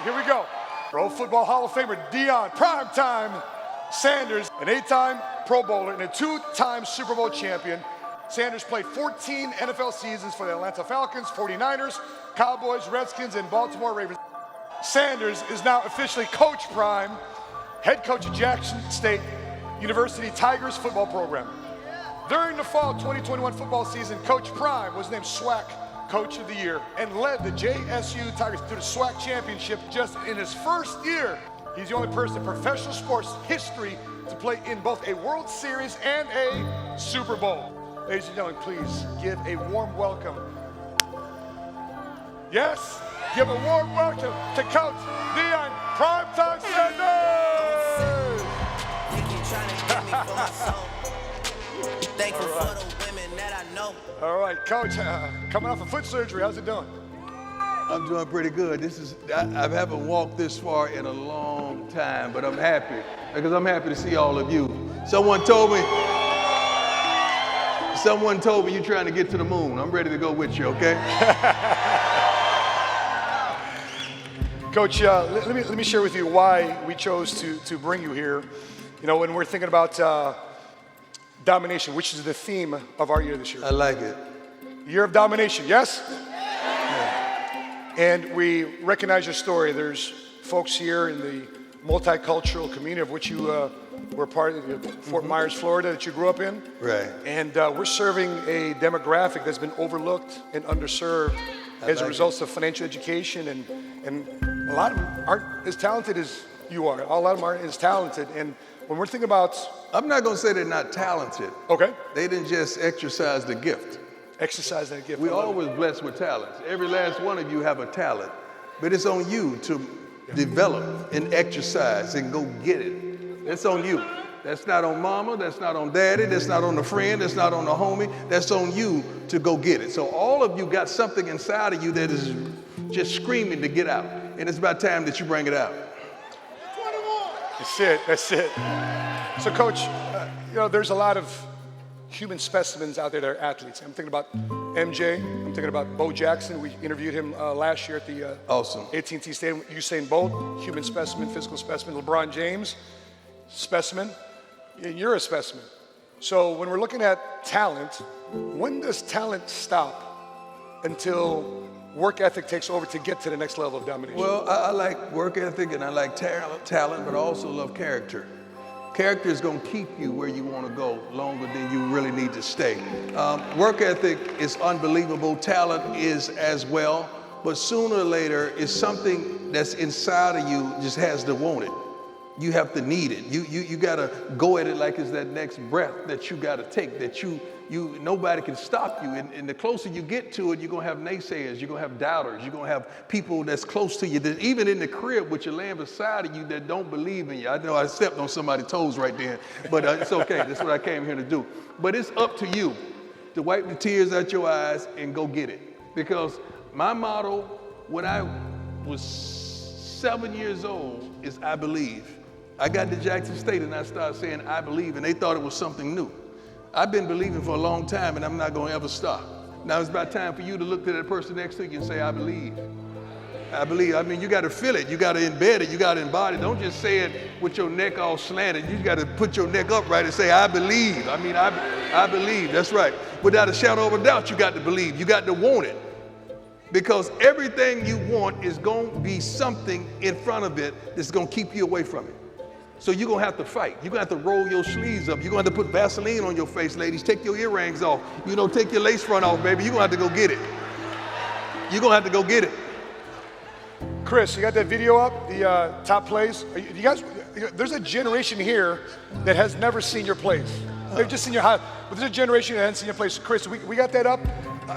Here we go. Pro Football Hall of Famer Deion Primetime Sanders, an 8-time Pro Bowler and a 2-time Super Bowl champion. Sanders played 14 NFL seasons for the Atlanta Falcons, 49ers, Cowboys, Redskins, and Baltimore Ravens. Sanders is now officially Coach Prime, head coach of Jackson State University Tigers football program. During the fall 2021 football season, Coach Prime was named SWAC Coach of the Year and led the JSU Tigers to the SWAC championship just in his first year. He's the only person in professional sports history to play in both a World Series and a Super Bowl. Ladies and gentlemen, please give a warm welcome. Yes, give a warm welcome to Coach Deion Primetime Sanders. Thankful for the women that I know. All right, Coach, coming off of foot surgery, how's it doing? I'm doing pretty good. I haven't walked this far in a long time, but I'm happy because I'm happy to see all of you. Someone told me you're trying to get to the moon. I'm ready to go with you, okay? Coach, let me share with you why we chose to bring you here. You know, when we're thinking about domination, which is the theme of our year this year. I like it. Year of domination, yes? And we recognize your story. There's folks here in the multicultural community of which you were part of, Fort Myers, Florida, that you grew up in. Right. And we're serving a demographic that's been overlooked and underserved as a result of financial education. And a lot of them aren't as talented as you are. A lot of them aren't as talented. And when we're thinking about... I'm not going to say they're not talented. Okay. They didn't just exercise the gift. Exercise that gift. We're always blessed with talents. Every last one of you have a talent, but it's on you to develop and exercise and go get it. That's on you. That's not on mama, that's not on daddy, that's not on the friend, that's not on the homie, that's on you to go get it. So all of you got something inside of you that is just screaming to get out, and it's about time that you bring it out. That's it. So Coach, you know, there's a lot of human specimens out there that are athletes. I'm thinking about MJ. I'm thinking about Bo Jackson. We interviewed him last year at the Awesome. AT&T Stadium. Usain Bolt, human specimen, physical specimen. LeBron James, specimen. And you're a specimen. So when we're looking at talent, when does talent stop until work ethic takes over to get to the next level of domination? Well, I like work ethic and I like talent, but I also love character. Character is going to keep you where you want to go longer than you really need to stay. Work ethic is unbelievable. Talent is as well. But sooner or later, it's something that's inside of you just has to want it. You have to need it. You got to go at it like it's that next breath that you got to take, that nobody can stop you. And the closer you get to it, you're going to have naysayers, you're going to have doubters, you're going to have people that's close to you, that even in the crib with your laying beside of you that don't believe in you. I know I stepped on somebody's toes right there, but it's okay. That's what I came here to do. But it's up to you to wipe the tears out your eyes and go get it. Because my motto when I was 7 years old is I believe. I got to Jackson State and I started saying I believe, and they thought it was something new. I've been believing for a long time, and I'm not going to ever stop. Now it's about time for you to look to that person next to you and say, I believe. I believe. I mean, you got to feel it. You got to embed it. You got to embody it. Don't just say it with your neck all slanted. You got to put your neck upright and say, I believe. I mean, I believe. That's right. Without a shadow of a doubt, you got to believe. You got to want it. Because everything you want is going to be something in front of it that's going to keep you away from it. So you're going to have to fight. You're going to have to roll your sleeves up. You're going to have to put Vaseline on your face, ladies. Take your earrings off. You know, take your lace front off, baby. You're going to have to go get it. You're going to have to go get it. Chris, you got that video up, the top plays? You guys, there's a generation here that has never seen your plays. They've just seen your highlights. But there's a generation that hasn't seen your plays. Chris, we got that up?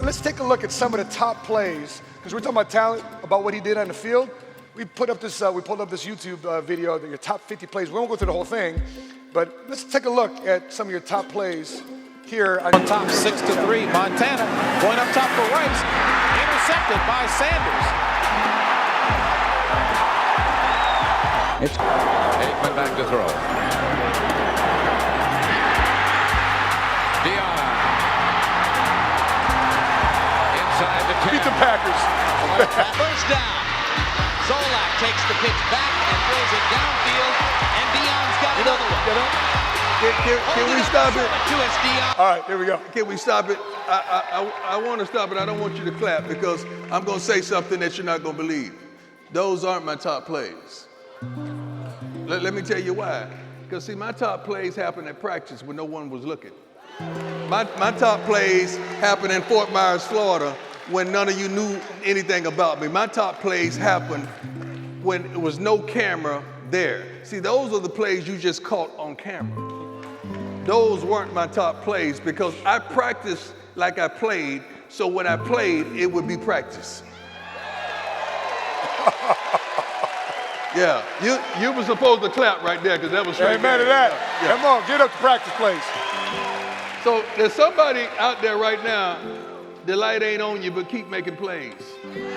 Let's take a look at some of the top plays, because we're talking about talent, about what he did on the field. We pulled up this YouTube video, your top 50 plays. We won't go through the whole thing, but let's take a look at some of your top plays here. On top 6-3, Montana going up top for Rice, intercepted by Sanders. It's Aikman back to throw. Deion inside the 10. Beat the Packers. First down. Zolak takes the pitch back and throws it downfield, and Deion's got another one. Get up. Can we stop it? To us, Deion. All right, here we go. Can we stop it? I want to stop it. I don't want you to clap because I'm going to say something that you're not going to believe. Those aren't my top plays. Let me tell you why. Because, see, my top plays happen at practice when no one was looking. My top plays happen in Fort Myers, Florida, when none of you knew anything about me. My top plays happened when there was no camera there. See, those are the plays you just caught on camera. Those weren't my top plays because I practiced like I played, so when I played, it would be practice. Yeah, you were supposed to clap right there because that was straight. Amen to that. Yeah. Come on, get up to practice, please. So there's somebody out there right now, the light ain't on you, but keep making plays.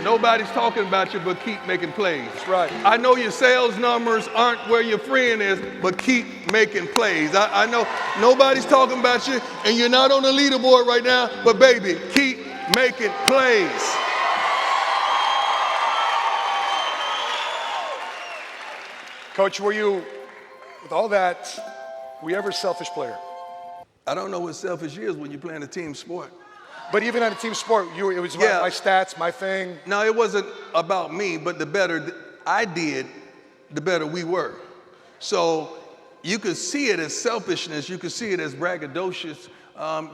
Nobody's talking about you, but keep making plays. That's right. I know your sales numbers aren't where your friend is, but keep making plays. I know nobody's talking about you, and you're not on the leaderboard right now, but baby, keep making plays. Coach, were you, with all that, were you ever a selfish player? I don't know what selfish is when you're playing a team sport. But even on a team sport, it was my stats, my thing. No, it wasn't about me, but the better I did, the better we were. So you could see it as selfishness, you could see it as braggadocious,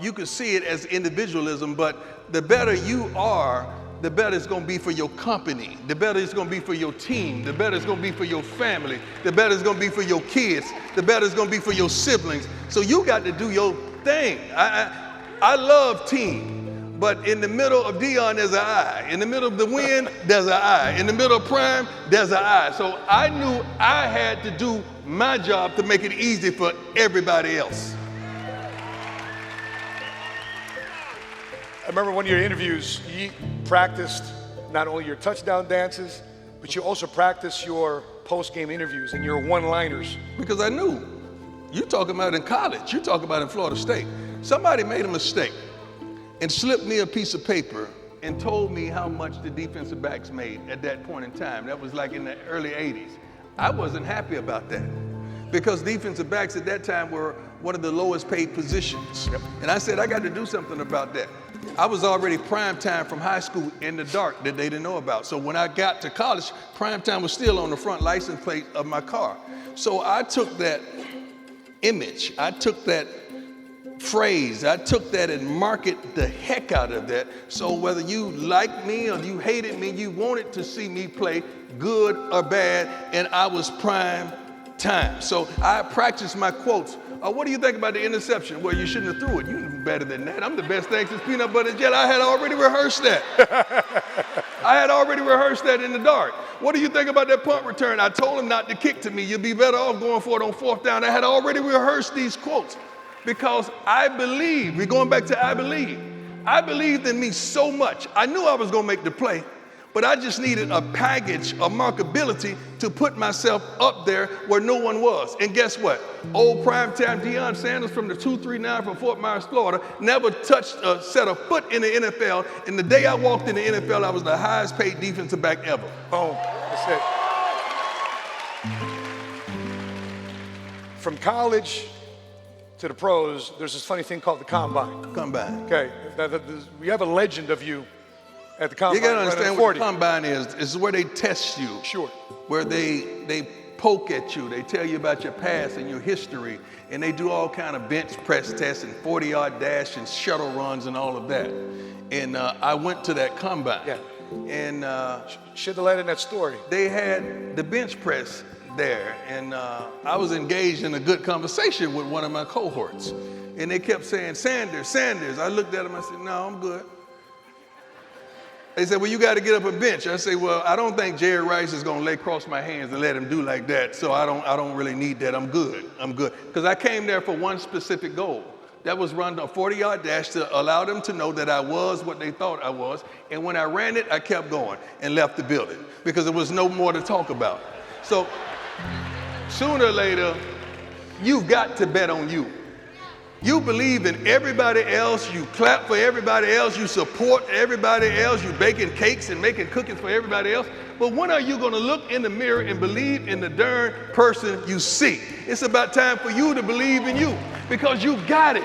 you could see it as individualism, but the better you are, the better it's going to be for your company, the better it's going to be for your team, the better it's going to be for your family, the better it's going to be for your kids, the better it's going to be for your siblings. So you got to do your thing. I love team, but in the middle of Deion, there's an I. In the middle of the win, there's an I. In the middle of prime, there's an I. So I knew I had to do my job to make it easy for everybody else. I remember one of your interviews, you practiced not only your touchdown dances, but you also practiced your post-game interviews and your one-liners. Because I knew. You talking about in college, you talking about in Florida State. Somebody made a mistake and slipped me a piece of paper and told me how much the defensive backs made at that point in time. That was like in the early 80s. I wasn't happy about that because defensive backs at that time were one of the lowest paid positions. Yep. And I said, I got to do something about that. I was already prime time from high school in the dark that they didn't know about. So when I got to college, prime time was still on the front license plate of my car. So I took that image, I took that phrase, I took that and marketed the heck out of that. So whether you liked me or you hated me, you wanted to see me play good or bad, and I was prime time. So I practiced my quotes. What do you think about the interception? Well, you shouldn't have threw it. You knew better than that. I'm the best thing since peanut butter and jelly. I had already rehearsed that. I had already rehearsed that in the dark. What do you think about that punt return? I told him not to kick to me. You'll be better off going for it on fourth down. I had already rehearsed these quotes because I believe. We're going back to I believe. I believed in me so much. I knew I was going to make the play, but I just needed a package of marketability to put myself up there where no one was. And guess what? Old primetime Deion Sanders from the 239 from Fort Myers, Florida, never set a foot in the NFL. And the day I walked in the NFL, I was the highest paid defensive back ever. Boom, that's it. From college to the pros, there's this funny thing called the combine. Combine. Okay, we have a legend of you at the combine. You gotta understand what the combine is. It's where they test you. Sure. Where they poke at you. They tell you about your past and your history, and they do all kind of bench press tests and 40-yard dash and shuttle runs and all of that. And I went to that combine. Yeah. And should have let in that story. they had the bench press there, and I was engaged in a good conversation with one of my cohorts, and they kept saying, Sanders, Sanders. I looked at them, I said, no, I'm good. They said, well, you got to get up a bench. I say, well, I don't think Jerry Rice is going to lay across my hands and let him do like that, so I don't really need that. I'm good. Because I came there for one specific goal. That was run a 40-yard dash to allow them to know that I was what they thought I was. And when I ran it, I kept going and left the building because there was no more to talk about. So sooner or later, you've got to bet on you. You believe in everybody else, you clap for everybody else, you support everybody else, you baking cakes and making cookies for everybody else. But when are you going to look in the mirror and believe in the darn person you see? It's about time for you to believe in you, because you got it.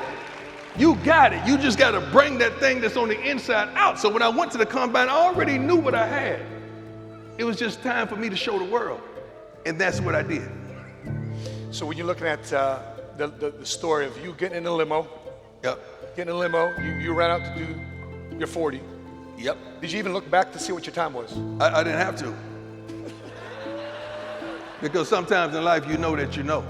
You got it. You just got to bring that thing that's on the inside out. So when I went to the combine, I already knew what I had. It was just time for me to show the world. And that's what I did. So when you're looking at the story of you getting in a limo, Yep. getting in a limo, you ran out to do your 40. Yep. Did you even look back to see what your time was? I didn't have to. Because sometimes in life you know that you know.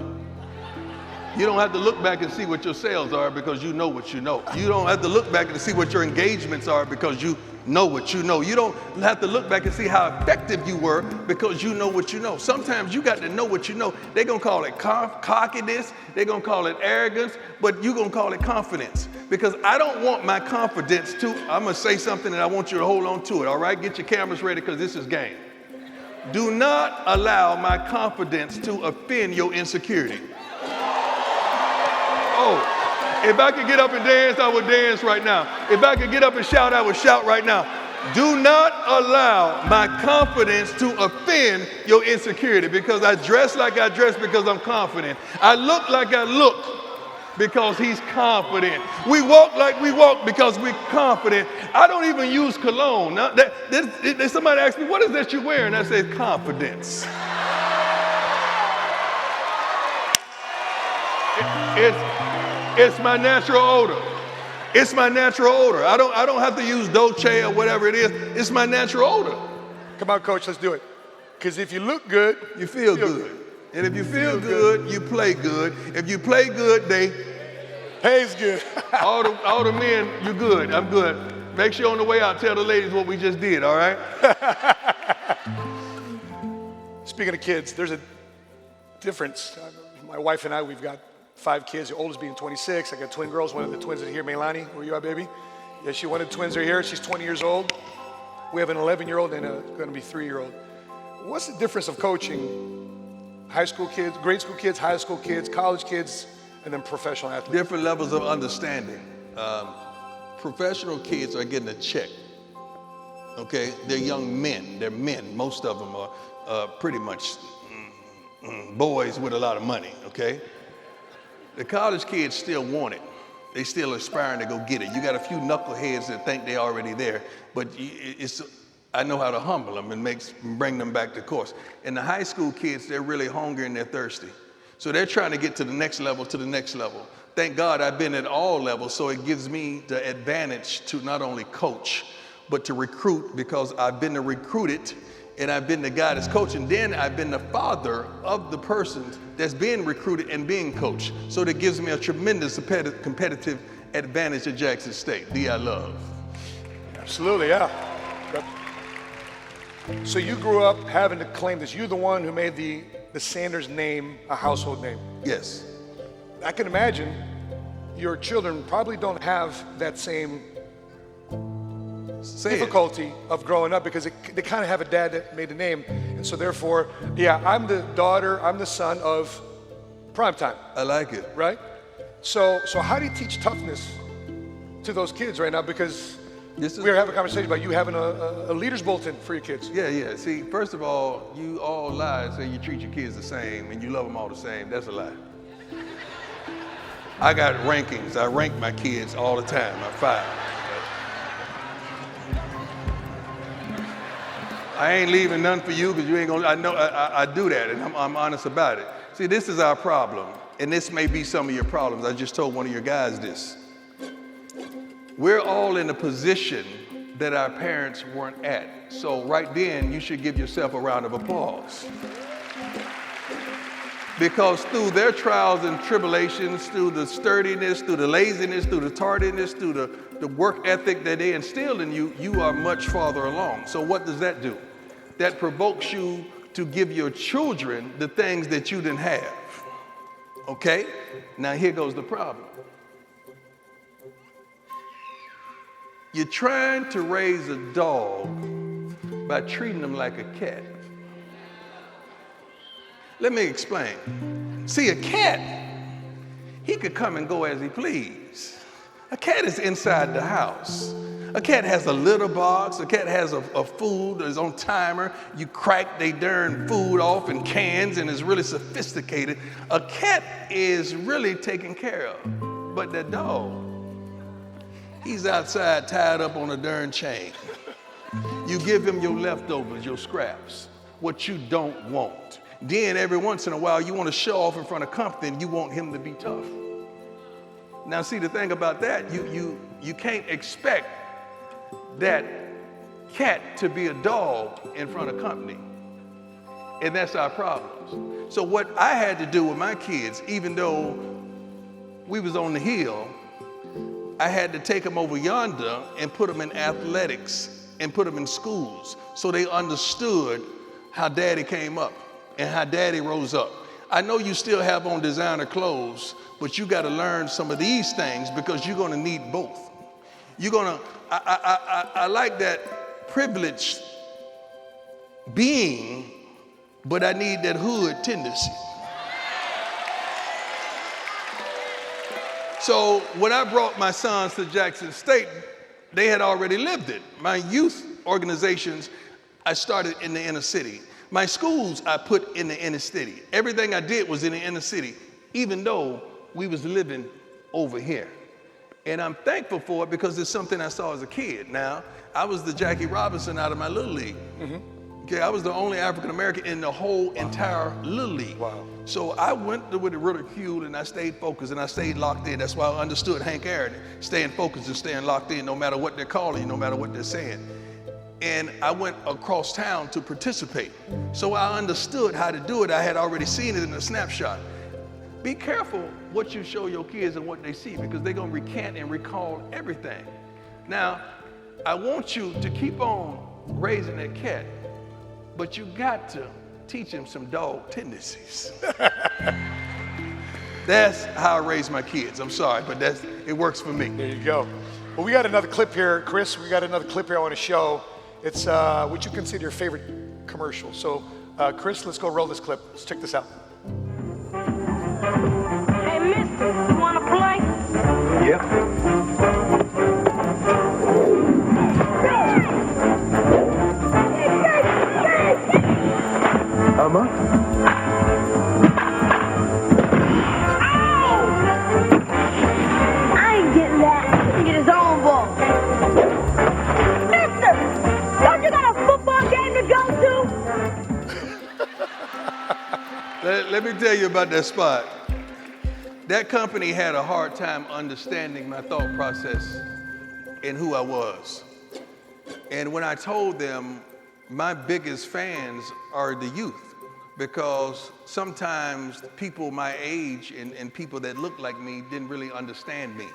You don't have to look back and see what your sales are, because you know what you know. You don't have to look back and see what your engagements are, because you know what you know. You don't have to look back and see how effective you were, because you know what you know. Sometimes you got to know what you know. They're going to call it cockiness. They're going to call it arrogance, but you're going to call it confidence. Because I don't want my confidence to, I'm going to say something and I want you to hold on to it, all right? Get your cameras ready, because this is game. Do not allow my confidence to offend your insecurity. Oh, if I could get up and dance, I would dance right now. If I could get up and shout, I would shout right now. Do not allow my confidence to offend your insecurity, because I dress like I dress because I'm confident. I look like I look because he's confident. We walk like we walk because we're confident. I don't even use cologne. Now, somebody asked me, what is that you're wearing? I said, confidence. It's my natural odor. It's my natural odor. I don't have to use Dolce or whatever it is. It's my natural odor. Come on, coach, let's do it. Because if you look good, you feel good. And if you feel good, you play good. If you play good, they pays good. all the men, you're good. I'm good. Make sure on the way out, tell the ladies what we just did, all right? Speaking of kids, there's a difference. My wife and I, we've got 5 kids, the oldest being 26. I got twin girls. One of the twins is here, Melanie. Where you are, baby? Yeah, one of the twins are here. She's 20 years old. We have an 11-year-old and going to be 3-year-old. What's the difference of coaching high school kids, grade school kids, high school kids, college kids, and then professional athletes? Different levels of understanding. Professional kids are getting a check. Okay, they're young men. They're men. Most of them are pretty much boys with a lot of money. Okay. The college kids still want it. They still aspiring to go get it. You got a few knuckleheads that think they're already there, but I know how to humble them and bring them back to course. And the high school kids, they're really hungry and they're thirsty. So they're trying to get to the next level, to the next level. Thank God I've been at all levels, so it gives me the advantage to not only coach, but to recruit, because I've been recruited and I've been the guy that's coaching. Then I've been the father of the person that's being recruited and being coached. So that gives me a tremendous competitive advantage at Jackson State. I love. Absolutely, yeah. So you grew up having to claim this. You're the one who made the Sanders name a household name. Yes. I can imagine your children probably don't have that same difficulty of growing up, because they kind of have a dad that made a name. And so therefore, yeah, I'm the daughter, I'm the son of primetime. I like it. Right? So how do you teach toughness to those kids right now? Because we're having a conversation about you having a leader's bulletin for your kids. Yeah. See, first of all, you all lie and say you treat your kids the same and you love them all the same. That's a lie. I got rankings. I rank my kids all the time. I'm 5. I ain't leaving none for you because you ain't gonna, I know I do that, and I'm honest about it. See, this is our problem, and this may be some of your problems. I just told one of your guys this. We're all in a position that our parents weren't at. So right then, you should give yourself a round of applause. Because through their trials and tribulations, through the sturdiness, through the laziness, through the tardiness, through the work ethic that they instilled in you, you are much farther along. So what does that do? That provokes you to give your children the things that you didn't have. Okay? Now here goes the problem. You're trying to raise a dog by treating them like a cat. Let me explain. See, a cat, he could come and go as he please. A cat is inside the house. A cat has a litter box. A cat has a food that's on timer. You crack they darn food off in cans and it's really sophisticated. A cat is really taken care of. But that dog, he's outside tied up on a darn chain. You give him your leftovers, your scraps, what you don't want. Then every once in a while, you want to show off in front of company and you want him to be tough. Now, see, the thing about that, you can't expect that cat to be a dog in front of company. And that's our problems. So what I had to do with my kids, even though we was on the hill, I had to take them over yonder and put them in athletics and put them in schools so they understood how daddy came up and how daddy rose up. I know you still have on designer clothes, but you got to learn some of these things because you're going to need both. I like that privileged being, but I need that hood tendency. So when I brought my sons to Jackson State, they had already lived it. My youth organizations, I started in the inner city. My schools, I put in the inner city. Everything I did was in the inner city, even though we was living over here. And I'm thankful for it because it's something I saw as a kid. Now, I was the Jackie Robinson out of my little league. Okay, I was the only African-American in the whole entire little league. Wow. So I went with the ridicule and I stayed focused and I stayed locked in. That's why I understood Hank Aaron, staying focused and staying locked in no matter what they're calling you, no matter what they're saying. And I went across town to participate. So I understood how to do it. I had already seen it in a snapshot. Be careful what you show your kids and what they see because they're gonna recant and recall everything. Now, I want you to keep on raising that cat, but you got to teach him some dog tendencies. That's how I raise my kids. I'm sorry, but it works for me. There you go. Well, we got another clip here, Chris. We got another clip here I want to show. It's what you consider your favorite commercial. So, Chris, let's go roll this clip. Let's check this out. Hey, mister, you want to play? Yep. I ain't getting that. He get his own ball. Mister, don't you got a football game to go to? Let me tell you about that spot. That company had a hard time understanding my thought process and who I was. And when I told them my biggest fans are the youth, because sometimes people my age and people that look like me didn't really understand me.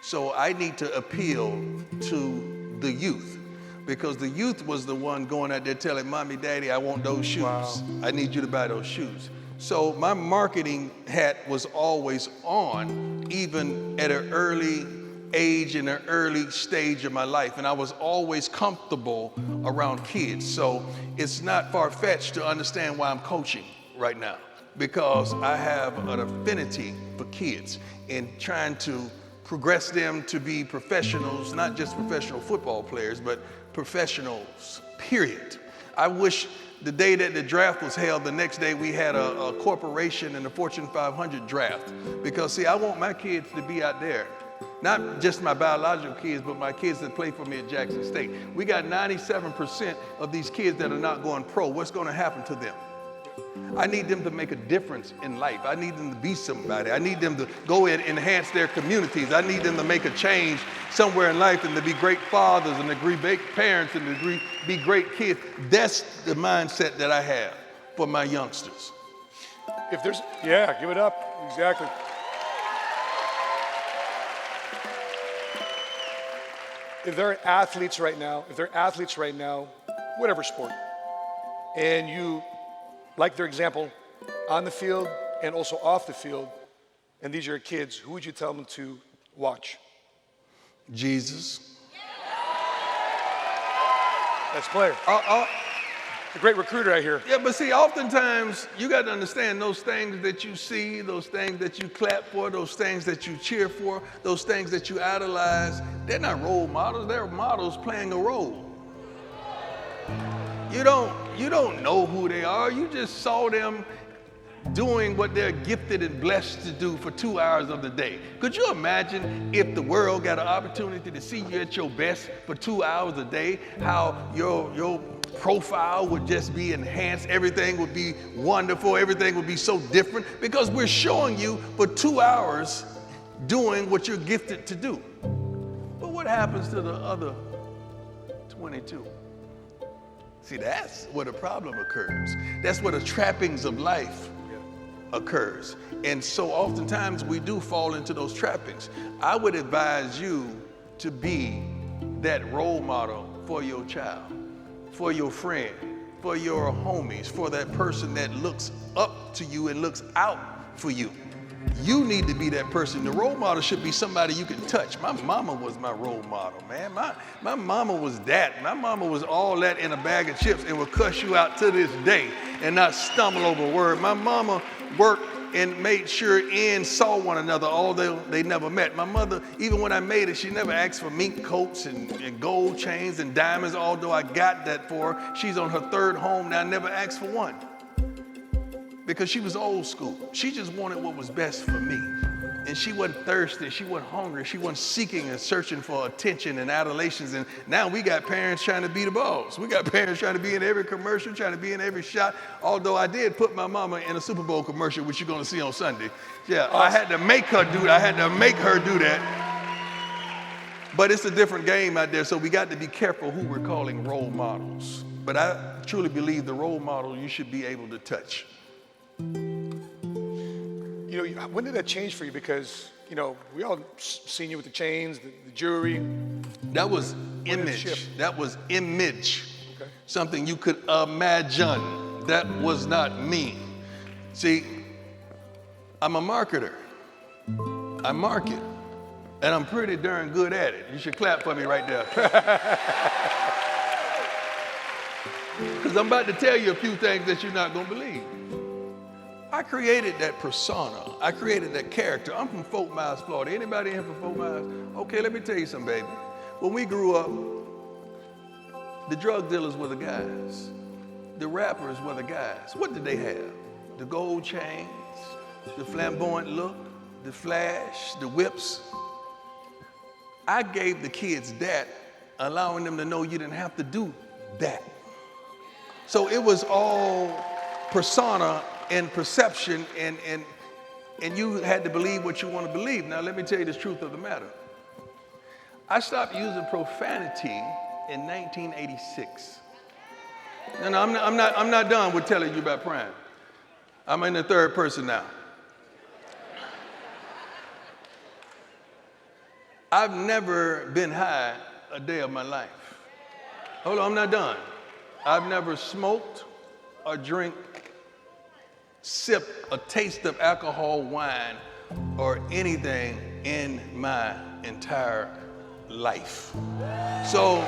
So I need to appeal to the youth because the youth was the one going out there telling mommy, daddy, I want those shoes. Wow. I need you to buy those shoes. So my marketing hat was always on, even at an early age in an early stage of my life, and I was always comfortable around kids. So it's not far-fetched to understand why I'm coaching right now, because I have an affinity for kids and trying to progress them to be professionals, not just professional football players, but professionals, period. I wish the day that the draft was held, the next day we had a corporation and a Fortune 500 draft, because see, I want my kids to be out there. Not just my biological kids, but my kids that play for me at Jackson State. We got 97% of these kids that are not going pro. What's going to happen to them? I need them to make a difference in life. I need them to be somebody. I need them to go and enhance their communities. I need them to make a change somewhere in life and to be great fathers and to be great parents and to be great kids. That's the mindset that I have for my youngsters. If there's, yeah, give it up. Exactly. If there are athletes right now, whatever sport, and you like their example on the field and also off the field, and these are your kids, who would you tell them to watch? Jesus. Best player. A great recruiter, I hear. Yeah, but see, oftentimes you got to understand those things that you see, those things that you clap for, those things that you cheer for, those things that you idolize, they're not role models, they're models playing a role. You don't know who they are, you just saw them doing what they're gifted and blessed to do for 2 hours of the day. Could you imagine if the world got an opportunity to see you at your best for 2 hours a day, how your profile would just be enhanced, everything would be wonderful, everything would be so different, because we're showing you for 2 hours doing what you're gifted to do. But what happens to the other 22? See, that's where the problem occurs. That's where the trappings of life occurs. And so oftentimes we do fall into those trappings. I would advise you to be that role model for your child, for your friend, for your homies, for that person that looks up to you and looks out for you. You need to be that person. The role model should be somebody you can touch. My mama was my role model, man. My mama was that. My mama was all that in a bag of chips and will cuss you out to this day and not stumble over a word. My mama worked and made sure and saw one another, although they never met. My mother, even when I made it, she never asked for mink coats and gold chains and diamonds, although I got that for her. She's on her third home now, never asked for one. Because she was old school. She just wanted what was best for me. And she wasn't thirsty, she wasn't hungry, she wasn't seeking and searching for attention and adulations. And now we got parents trying to be the boss. We got parents trying to be in every commercial, trying to be in every shot. Although I did put my mama in a Super Bowl commercial, which you're gonna see on Sunday. Yeah, I had to make her do that. I had to make her do that. But it's a different game out there, so we got to be careful who we're calling role models. But I truly believe the role model you should be able to touch. You know, when did that change for you? Because, you know, we all seen you with the chains, the jewelry. That was When did it image. shift? That was image. Okay. Something you could imagine. That was not me. See, I'm a marketer. I market. And I'm pretty darn good at it. You should clap for me right there. Because I'm about to tell you a few things that you're not going to believe. I created that persona. I created that character. I'm from Fort Myers, Florida. Anybody in here from Fort Myers? Okay, let me tell you something, baby. When we grew up, the drug dealers were the guys. The rappers were the guys. What did they have? The gold chains, the flamboyant look, the flash, the whips. I gave the kids that, allowing them to know you didn't have to do that. So it was all persona and perception, and you had to believe what you want to believe. Now let me tell you the truth of the matter. I stopped using profanity in 1986. No, I'm not done with telling you about Prime. I'm in the third person now. I've never been high a day of my life. Hold on, I'm not done. I've never smoked or sipped a taste of alcohol, wine, or anything in my entire life. So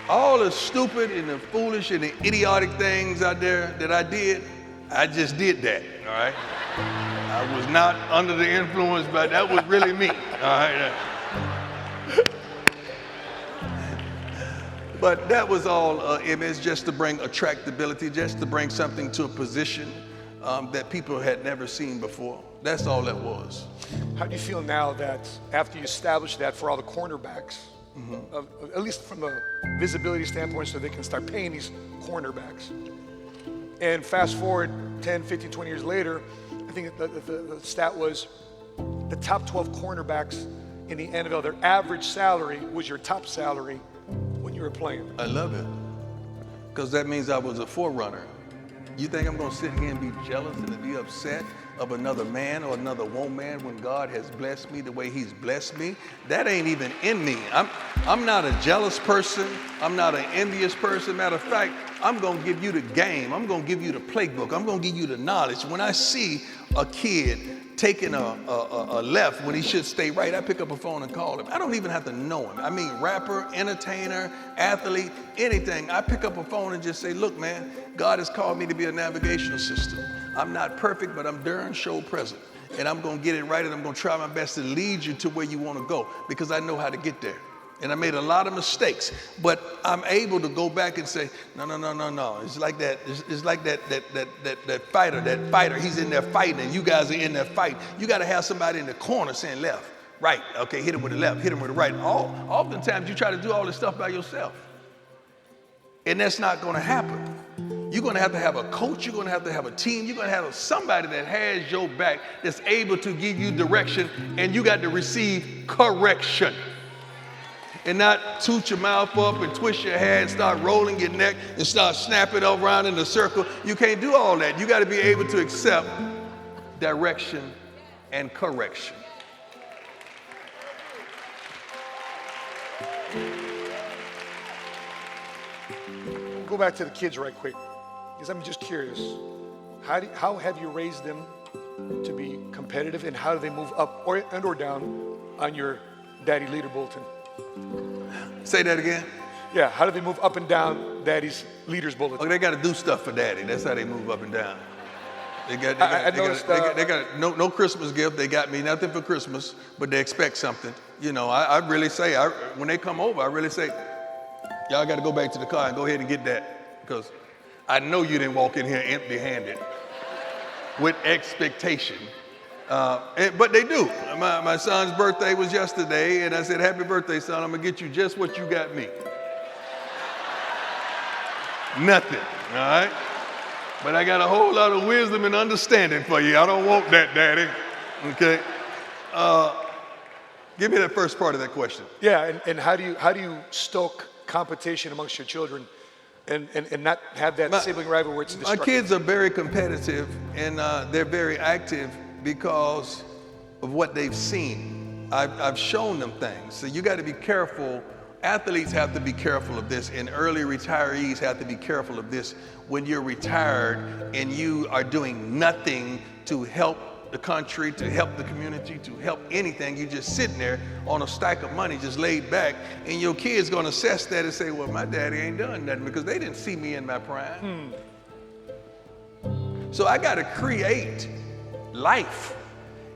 all the stupid and the foolish and the idiotic things out there that I did, I just did that, all right? I was not under the influence, but that was really me, all right? But that was all image, just to bring attractability, just to bring something to a position that people had never seen before. That's all that was. How do you feel now that after you established that for all the cornerbacks, at least from a visibility standpoint, so they can start paying these cornerbacks? And fast forward 10, 15, 20 years later, I think the stat was the top 12 cornerbacks in the NFL, their average salary was your top salary when you were playing. I love it, because that means I was a forerunner. You think I'm gonna sit here and be jealous and to be upset of another man or another woman when God has blessed me the way he's blessed me? That ain't even in me. I'm not a jealous person. I'm not an envious person. Matter of fact, I'm going to give you the game. I'm going to give you the playbook. I'm going to give you the knowledge. When I see a kid taking a left when he should stay right, I pick up a phone and call him. I don't even have to know him. I mean, rapper, entertainer, athlete, anything. I pick up a phone and just say, look, man, God has called me to be a navigational system. I'm not perfect, but I'm darn sure present. And I'm going to get it right, and I'm going to try my best to lead you to where you want to go because I know how to get there. And I made a lot of mistakes, but I'm able to go back and say, no. It's like that. It's like that fighter. He's in there fighting, and you guys are in there fighting. You got to have somebody in the corner saying left, right. Okay, hit him with the left, hit him with the right. Oftentimes you try to do all this stuff by yourself, and that's not going to happen. You're going to have a coach. You're going to have a team. You're going to have somebody that has your back, that's able to give you direction, and you got to receive correction. And not toot your mouth up and twist your head and start rolling your neck and start snapping around in a circle. You can't do all that. You got to be able to accept direction and correction. Go back to the kids right quick, because I'm just curious. How have you raised them to be competitive, and how do they move up or down on your daddy leader bulletin? Say that again. Yeah, how do they move up and down daddy's leaders bulletin? Oh, they got to do stuff for daddy. That's how they move up and down. They got no Christmas gift. They got me nothing for Christmas, but they expect something. You know, I really say, when they come over, I really say, y'all got to go back to the car and go ahead and get that, because I know you didn't walk in here empty-handed with expectation. But they do. My son's birthday was yesterday, and I said, happy birthday, son. I'm going to get you just what you got me. Nothing, all right? But I got a whole lot of wisdom and understanding for you. I don't want that, Daddy, okay? Give me that first part of that question. Yeah, and how do you stoke competition amongst your children and not have that sibling rivalry where it's destructive? My kids are very competitive, and they're very active because of what they've seen. I've shown them things. So you got to be careful. Athletes have to be careful of this, and early retirees have to be careful of this. When you're retired and you are doing nothing to help the country, to help the community, to help anything, you're just sitting there on a stack of money, just laid back, and your kid's gonna assess that and say, well, my daddy ain't done nothing because they didn't see me in my prime. So I gotta create life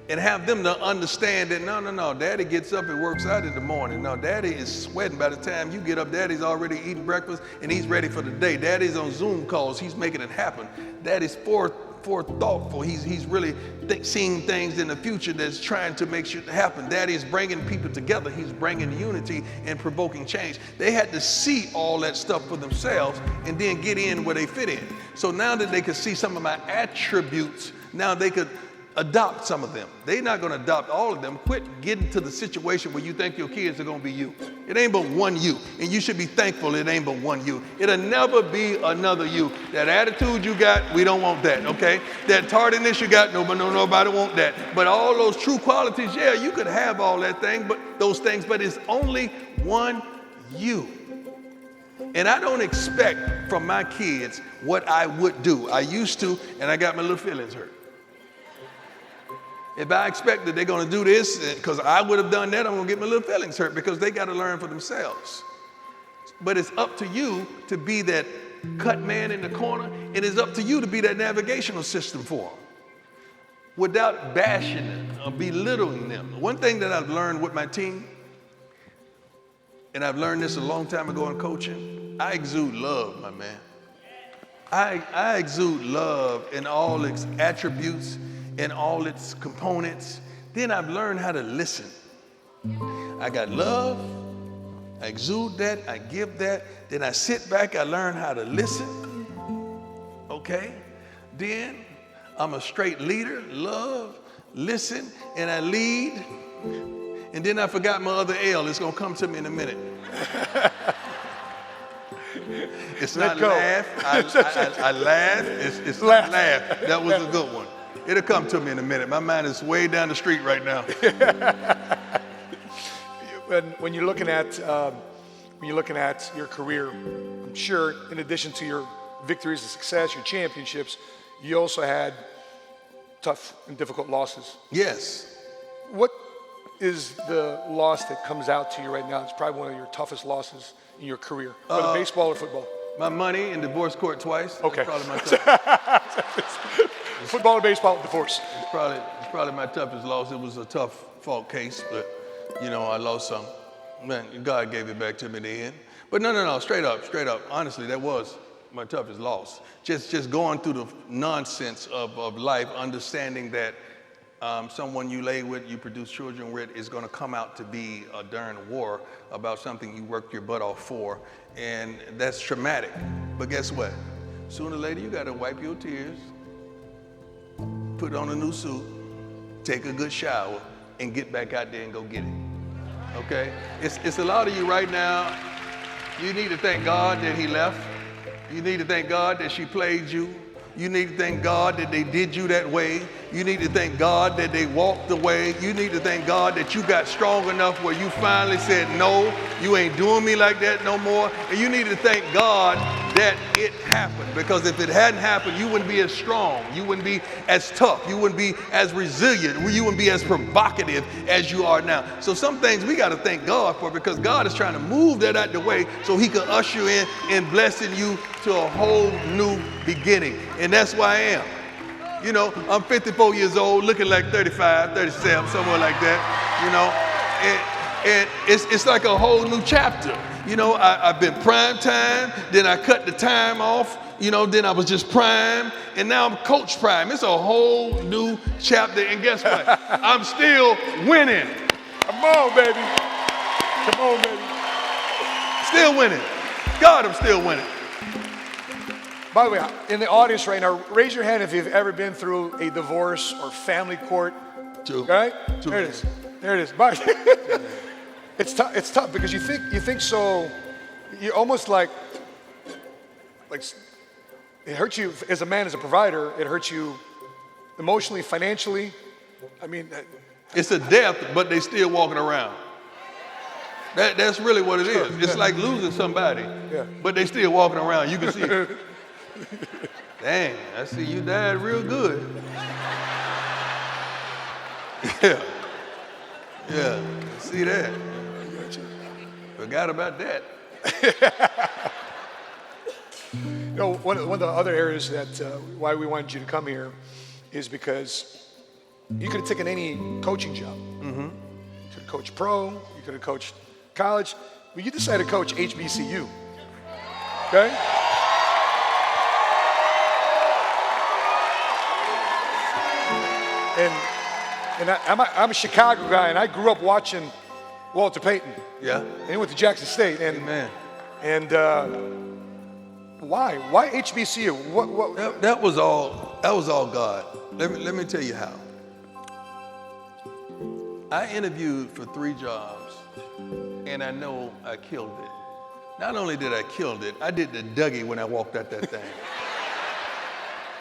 and have them to understand that no, daddy gets up and works out in the morning. No, daddy is sweating by the time you get up. Daddy's already eating breakfast and he's ready for the day. Daddy's on Zoom calls, he's making it happen. Daddy's thoughtful. He's really seeing things in the future that's trying to make sure it happen. Daddy is bringing people together. He's bringing unity and provoking change. They had to see all that stuff for themselves and then get in where they fit in. So now that they could see some of my attributes, now they could adopt some of them. They're not going to adopt all of them. Quit getting to the situation where you think your kids are going to be you. It ain't but one you, and you should be thankful it ain't but one you. It'll never be another you. That attitude you got, we don't want that, okay? That tardiness you got, nobody want that. But all those true qualities, yeah, you could have all that thing, but it's only one you. And I don't expect from my kids what I would do. I used to, and I got my little feelings hurt. If I expect that they're going to do this because I would have done that, I'm going to get my little feelings hurt because they got to learn for themselves. But it's up to you to be that cut man in the corner. It is up to you to be that navigational system for them without bashing them or belittling them. One thing that I've learned with my team, and I've learned this a long time ago in coaching, I exude love, my man. I exude love in all its attributes, in all its components. Then I've learned how to listen. I got love, I exude that, I give that, then I sit back, I learn how to listen, okay? Then I'm a straight leader, love, listen, and I lead, and then I forgot my other L. It's gonna come to me in a minute. It's not laugh, I laugh, it's not laugh. That was a good one. It'll come to me in a minute. My mind is way down the street right now. When you're looking at when you're looking at your career, I'm sure in addition to your victories and success, your championships, you also had tough and difficult losses. Yes. What is the loss that comes out to you right now? It's probably one of your toughest losses in your career, whether baseball or football. My money in divorce court twice. Okay. That's probably my toughest. Football and baseball, divorce. It's probably my toughest loss. It was a tough fought case, but I lost some. Man, God gave it back to me in the end. But no, straight up. Honestly, that was my toughest loss. Just going through the nonsense of life, understanding that someone you lay with, you produce children with, is going to come out to be a darn war about something you worked your butt off for, and that's traumatic. But guess what? Sooner or later, you got to wipe your tears, put on a new suit, take a good shower, and get back out there and go get it. Okay? It's a lot of you right now. You need to thank God that he left. You need to thank God that she played you. You need to thank God that they did you that way. You need to thank God that they walked away. You need to thank God that you got strong enough where you finally said, no, you ain't doing me like that no more. And you need to thank God that it happened, because if it hadn't happened, you wouldn't be as strong. You wouldn't be as tough. You wouldn't be as resilient. You wouldn't be as provocative as you are now. So some things we got to thank God for, because God is trying to move that out the way so he can usher in blessing you to a whole new beginning. And that's why I am. I'm 54 years old, looking like 35, 37, somewhere like that, and it's like a whole new chapter. I've been prime time, then I cut the time off, then I was just prime, and now I'm coach prime. It's a whole new chapter, and guess what? I'm still winning. Come on, baby. Come on, baby. Still winning. God, I'm still winning. By the way, in the audience right now, raise your hand if you've ever been through a divorce or family court. Two. Right? Two. There it is. There it is. Bye. It's tough because you think so. You're almost like it hurts you as a man, as a provider. It hurts you emotionally, financially. I mean, it's a death, but they still walking around. That's really what it is. It's like losing somebody, but they still walking around. You can see it. Dang, I see you died real good. Yeah, see that. Forgot about that. One of the other areas that why we wanted you to come here is because you could have taken any coaching job. Mm-hmm. You could have coached pro, you could have coached college, but you decided to coach HBCU. Okay? And I'm a Chicago guy, and I grew up watching Walter Payton. Yeah. And he went to Jackson State. And, Amen. And why? Why HBCU? What? That was all God. Let me tell you how. I interviewed for 3 jobs, and I know I killed it. Not only did I kill it, I did the Dougie when I walked out that thing.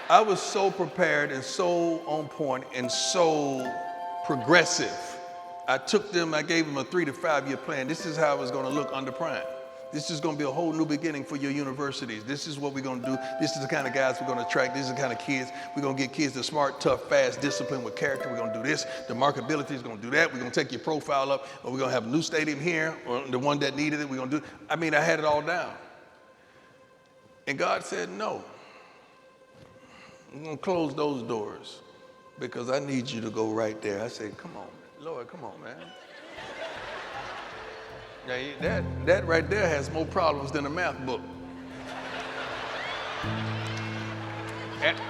I was so prepared and so on point and so progressive. I gave them a 3 to 5 year plan. This is how it was going to look under Prime. This is going to be a whole new beginning for your universities. This is what we're going to do. This is the kind of guys we're going to attract. This is the kind of kids. We're going to get kids that are smart, tough, fast, disciplined with character. We're going to do this. The marketability is going to do that. We're going to take your profile up. Or we're going to have a new stadium here, or the one that needed it. We're going to do it. I mean, I had it all down. And God said, no. I'm going to close those doors because I need you to go right there. I said, come on, Lord, come on, man. Now, that right there has more problems than a math book.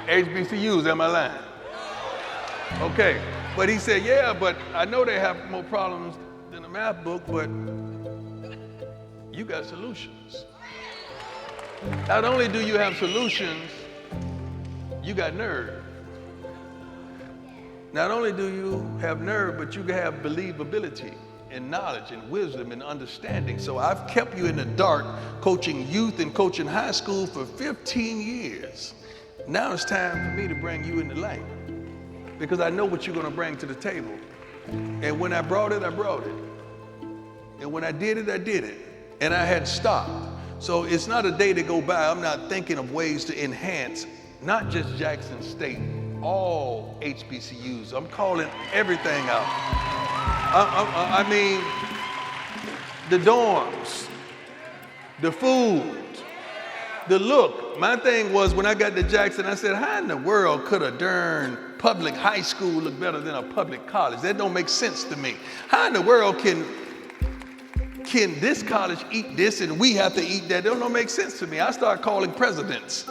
HBCUs, am I lying? Okay, but he said, yeah, but I know they have more problems than a math book, but you got solutions. Not only do you have solutions, you got nerve. Not only do you have nerve, but you have believability and knowledge and wisdom and understanding. So I've kept you in the dark coaching youth and coaching high school for 15 years. Now it's time for me to bring you in the light because I know what you're going to bring to the table. And when I brought it, I brought it. And when I did it, I did it. and I hadn't stopped. So it's not a day to go by I'm not thinking of ways to enhance, not just Jackson State, all HBCUs. I'm calling everything out. I mean, the dorms, the food, the look. My thing was when I got to Jackson, I said, how in the world could a darn public high school look better than a public college? That don't make sense to me. How in the world can this college eat this and we have to eat that? That don't make sense to me. I start calling presidents.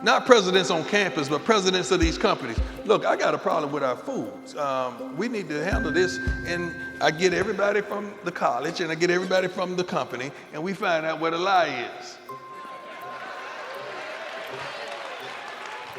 Not presidents on campus, but presidents of these companies. Look, I got a problem with our foods. We need to handle this. And I get everybody from the college and I get everybody from the company and we find out where the lie is.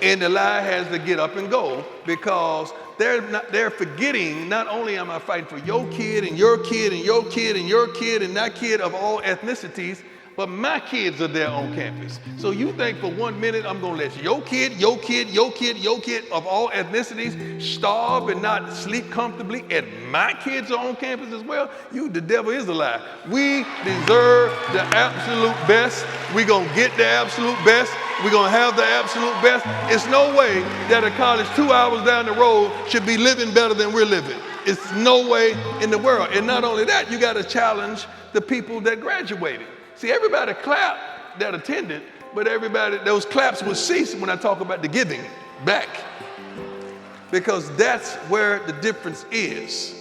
And the lie has to get up and go because they're forgetting, not only am I fighting for your kid and your kid and your kid and your kid and that kid of all ethnicities, but my kids are there on campus. So you think for 1 minute I'm gonna let your kid, your kid, your kid, your kid of all ethnicities starve and not sleep comfortably and my kids are on campus as well? The devil is a lie. We deserve the absolute best. We're gonna get the absolute best. We're gonna have the absolute best. It's no way that a college 2 hours down the road should be living better than we're living. It's no way in the world. And not only that, you gotta challenge the people that graduated. See, everybody clapped that attended, but those claps would cease when I talk about the giving back. Because that's where the difference is,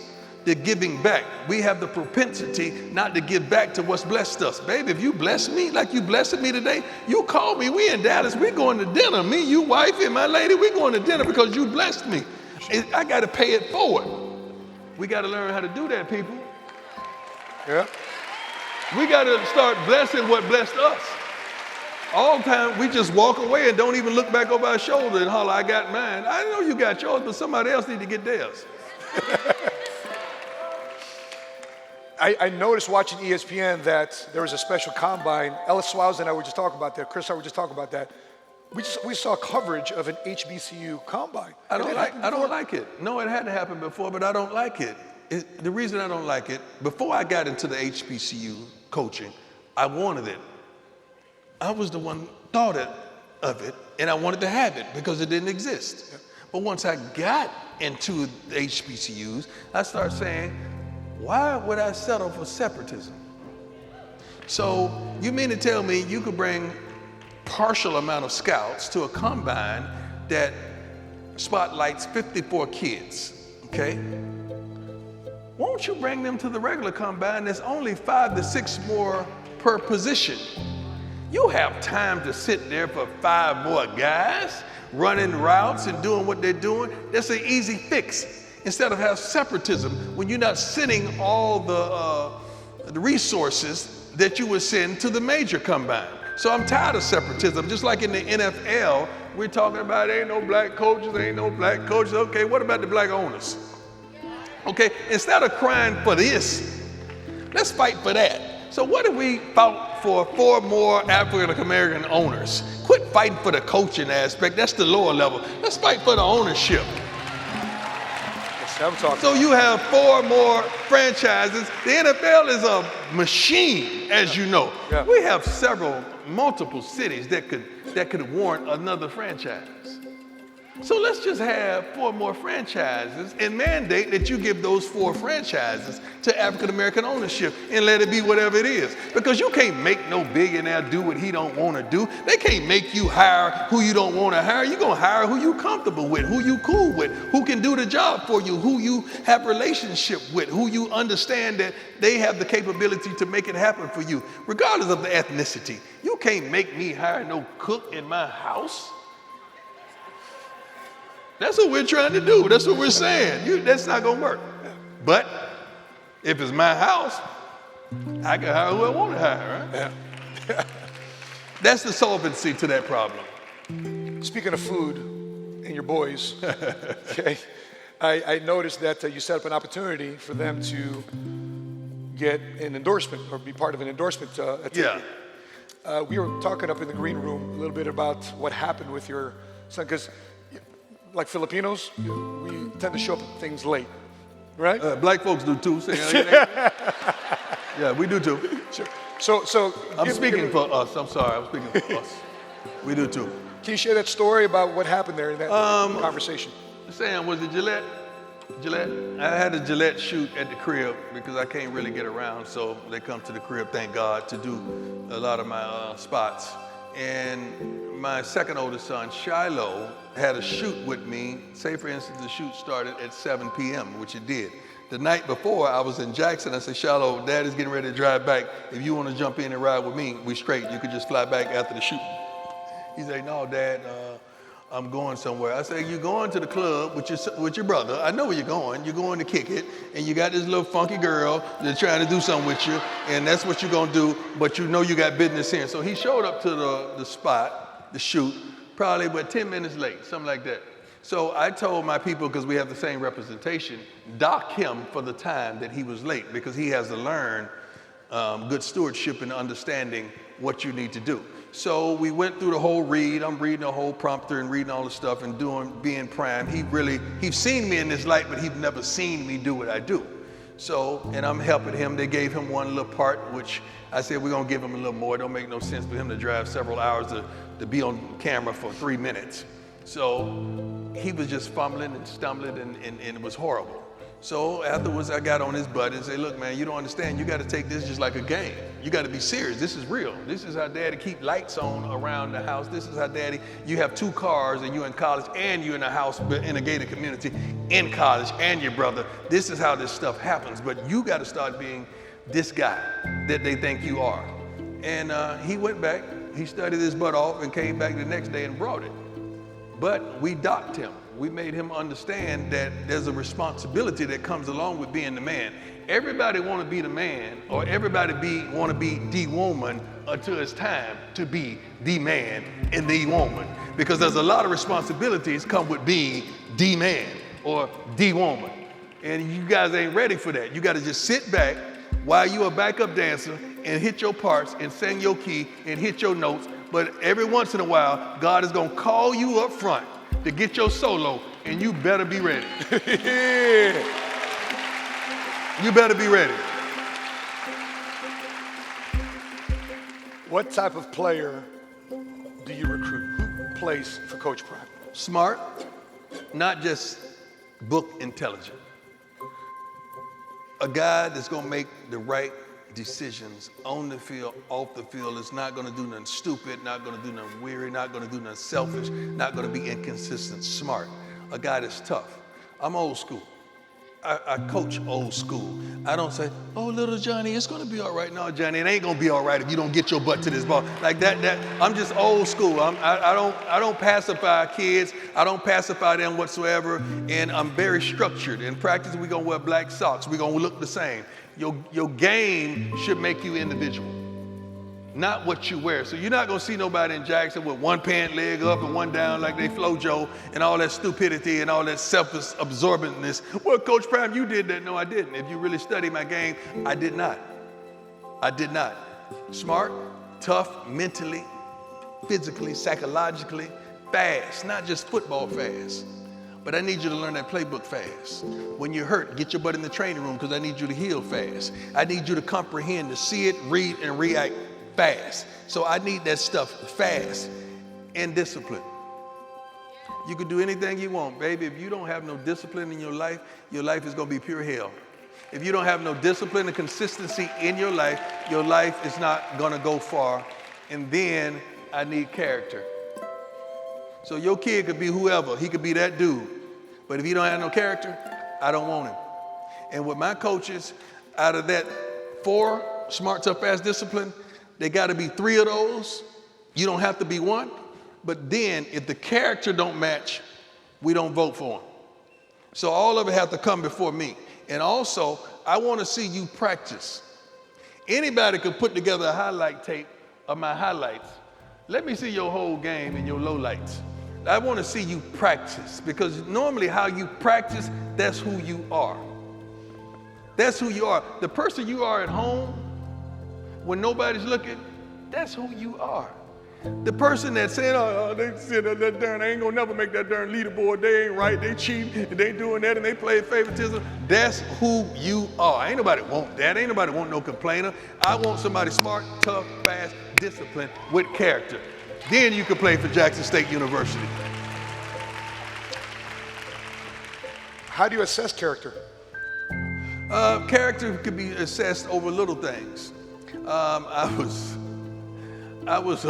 the giving back. We have the propensity not to give back to what's blessed us. Baby, if you bless me like you blessed me today, you call me, we in Dallas, we going to dinner. Me, you, wife, and my lady, we going to dinner because you blessed me. I got to pay it forward. We got to learn how to do that, people. Yeah. We got to start blessing what blessed us. All the time, we just walk away and don't even look back over our shoulder and holler, I got mine. I know you got yours, but somebody else need to get theirs. I noticed watching ESPN that there was a special combine. Ellis Swallows and I were just talking about that. Chris and I were just talking about that. We saw coverage of an HBCU combine. I don't like it. No, it had to happen before, but I don't like it. The reason I don't like it, before I got into the HBCU coaching, I wanted it. I was the one thought of it, and I wanted to have it because it didn't exist. Yeah. But once I got into the HBCUs, I started saying, why would I settle for separatism? So you mean to tell me you could bring partial amount of scouts to a combine that spotlights 54 kids, okay? Won't you bring them to the regular combine? There's only 5 to 6 more per position. You have time to sit there for 5 more guys running routes and doing what they're doing. That's an easy fix. Instead of have separatism, when you're not sending all the resources that you would send to the major combine. So I'm tired of separatism. Just like in the NFL, we're talking about ain't no black coaches, ain't no black coaches. Okay, what about the black owners? Okay, instead of crying for this, let's fight for that. So what if we fought for 4 more African American owners? Quit fighting for the coaching aspect. That's the lower level. Let's fight for the ownership. So you have 4 more franchises. The NFL is a machine, as you know. Yeah. We have multiple cities that could warrant another franchise. So let's just have 4 more franchises and mandate that you give those 4 franchises to African American ownership and let it be whatever it is. Because you can't make no billionaire do what he don't want to do. They can't make you hire who you don't want to hire. You're going to hire who you comfortable with, who you cool with, who can do the job for you, who you have relationship with, who you understand that they have the capability to make it happen for you, regardless of the ethnicity. You can't make me hire no cook in my house. That's what we're trying to do. That's what we're saying. That's not going to work. But if it's my house, I can hire who I want to hire, right? Yeah. That's the solvency to that problem. Speaking of food and your boys, okay, I noticed that you set up an opportunity for them to get an endorsement or be part of an endorsement activity. Yeah. We were talking up in the green room a little bit about what happened with your son, because like Filipinos, we tend to show up at things late, right? Black folks do too. Yeah, we do too. Sure. So I'm speaking for us. I'm sorry. I'm speaking for us. We do too. Can you share that story about what happened there in that conversation? Sam, was it Gillette? Gillette? I had a Gillette shoot at the crib because I can't really get around, so they come to the crib, thank God, to do a lot of my spots. And my second oldest son, Shiloh, had a shoot with me. Say, for instance, the shoot started at 7 p.m., which it did. The night before, I was in Jackson. I said, Shiloh, Dad is getting ready to drive back. If you want to jump in and ride with me, we straight. You could just fly back after the shoot. He said, no, Dad, I'm going somewhere. I said, you're going to the club with your brother. I know where you're going. You're going to kick it, and you got this little funky girl that's trying to do something with you, and that's what you're going to do, but you know you got business here. So he showed up to the spot, the shoot, probably about 10 minutes late, something like that. So I told my people, because we have the same representation, dock him for the time that he was late, because he has to learn good stewardship and understanding what you need to do. So we went through the whole read. I'm reading the whole prompter and reading all the stuff and being prime. He's seen me in this light, but he's never seen me do what I do. So, and I'm helping him. They gave him one little part, which I said, we're gonna give him a little more. It don't make no sense for him to drive several hours to be on camera for 3 minutes. So he was just fumbling and stumbling and it was horrible. So afterwards, I got on his butt and said, look, man, you don't understand. You got to take this just like a game. You got to be serious. This is real. This is how Daddy keep lights on around the house. This is how Daddy, you have 2 cars and you're in college and you're in a house in a gated community in college and your brother. This is how this stuff happens. But you got to start being this guy that they think you are. And he went back. He studied his butt off and came back the next day and brought it. But we docked him. We made him understand that there's a responsibility that comes along with being the man. Everybody want to be the man, or everybody want to be the woman until it's time to be the man and the woman. Because there's a lot of responsibilities come with being the man or the woman. And you guys ain't ready for that. You got to just sit back while you're a backup dancer and hit your parts and sing your key and hit your notes. But every once in a while, God is going to call you up front to get your solo, and you better be ready. You better be ready. What type of player do you recruit? Who plays for Coach Prime? Smart, not just book intelligent. A guy that's going to make the right decisions on the field, off the field. Is not going to do nothing stupid, not going to do nothing weary, not going to do nothing selfish, not going to be inconsistent. Smart. A guy that's tough. I'm old school. I coach old school. I don't say, oh, little Johnny, it's going to be all right. No, Johnny, it ain't going to be all right if you don't get your butt to this ball. Like that. I'm just old school. I don't pacify kids. I don't pacify them whatsoever. And I'm very structured. In practice, we're going to wear black socks. We're going to look the same. Your game should make you individual, not what you wear. So you're not going to see nobody in Jackson with one pant leg up and one down like they Flojo and all that stupidity and all that self-absorbentness. Well, Coach Prime, you did that. No, I didn't. If you really study my game, I did not. I did not. Smart, tough, mentally, physically, psychologically, fast, not just football fast. But I need you to learn that playbook fast. When you're hurt, get your butt in the training room because I need you to heal fast. I need you to comprehend, to see it, read, and react fast. So I need that stuff fast and discipline. You can do anything you want, baby. If you don't have no discipline in your life is going to be pure hell. If you don't have no discipline and consistency in your life is not going to go far. And then I need character. So your kid could be whoever. He could be that dude. But if he don't have no character, I don't want him. And with my coaches, out of that 4, smart, tough, fast, discipline, they got to be 3 of those. You don't have to be 1. But then if the character don't match, we don't vote for him. So all of it have to come before me. And also, I want to see you practice. Anybody could put together a highlight tape of my highlights. Let me see your whole game and your lowlights. I want to see you practice, because normally how you practice, that's who you are. That's who you are. The person you are at home, when nobody's looking, that's who you are. The person that's saying, oh, they said that darn, I ain't gonna never make that darn leaderboard, they ain't right, they cheating, and they doing that, and they play favoritism. That's who you are. Ain't nobody want that. Ain't nobody want no complainer. I want somebody smart, tough, fast, disciplined, with character. Then you can play for Jackson State University. How do you assess character? Character could be assessed over little things. I was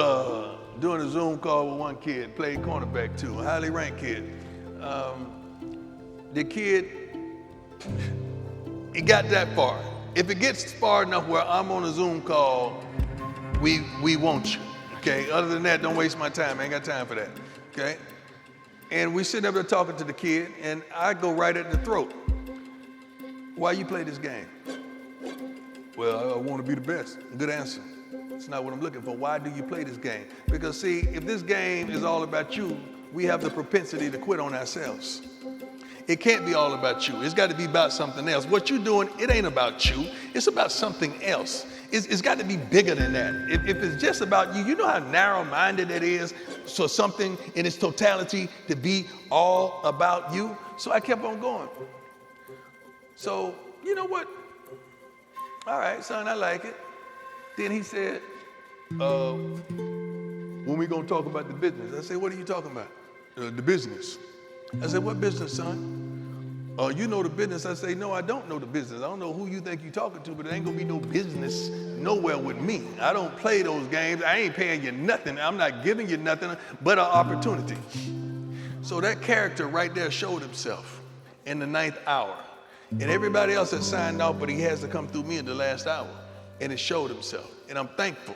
doing a Zoom call with one kid, played cornerback too, a highly ranked kid. The kid, it got that far. If it gets far enough where I'm on a Zoom call, we want you, okay? Other than that, don't waste my time. I ain't got time for that, okay? And we sitting up there talking to the kid, and I go right at the throat. Why you play this game? Well, I want to be the best. Good answer. That's not what I'm looking for. Why do you play this game? Because see, if this game is all about you, we have the propensity to quit on ourselves. It can't be all about you. It's got to be about something else. What you're doing, it ain't about you. It's about something else. It's got to be bigger than that. If it's just about you, you know how narrow-minded it is for something in its totality to be all about you? So I kept on going. So, you know what? All right, son, I like it. Then he said, when we gonna talk about the business? I said, what are you talking about? The business. I said, what business, son? You know the business. I say, no, I don't know the business. I don't know who you think you're talking to, but there ain't gonna be no business nowhere with me. I don't play those games. I ain't paying you nothing. I'm not giving you nothing but an opportunity. So that character right there showed himself in the 9th hour. And everybody else had signed off, but he has to come through me in the last hour. And it showed himself. And I'm thankful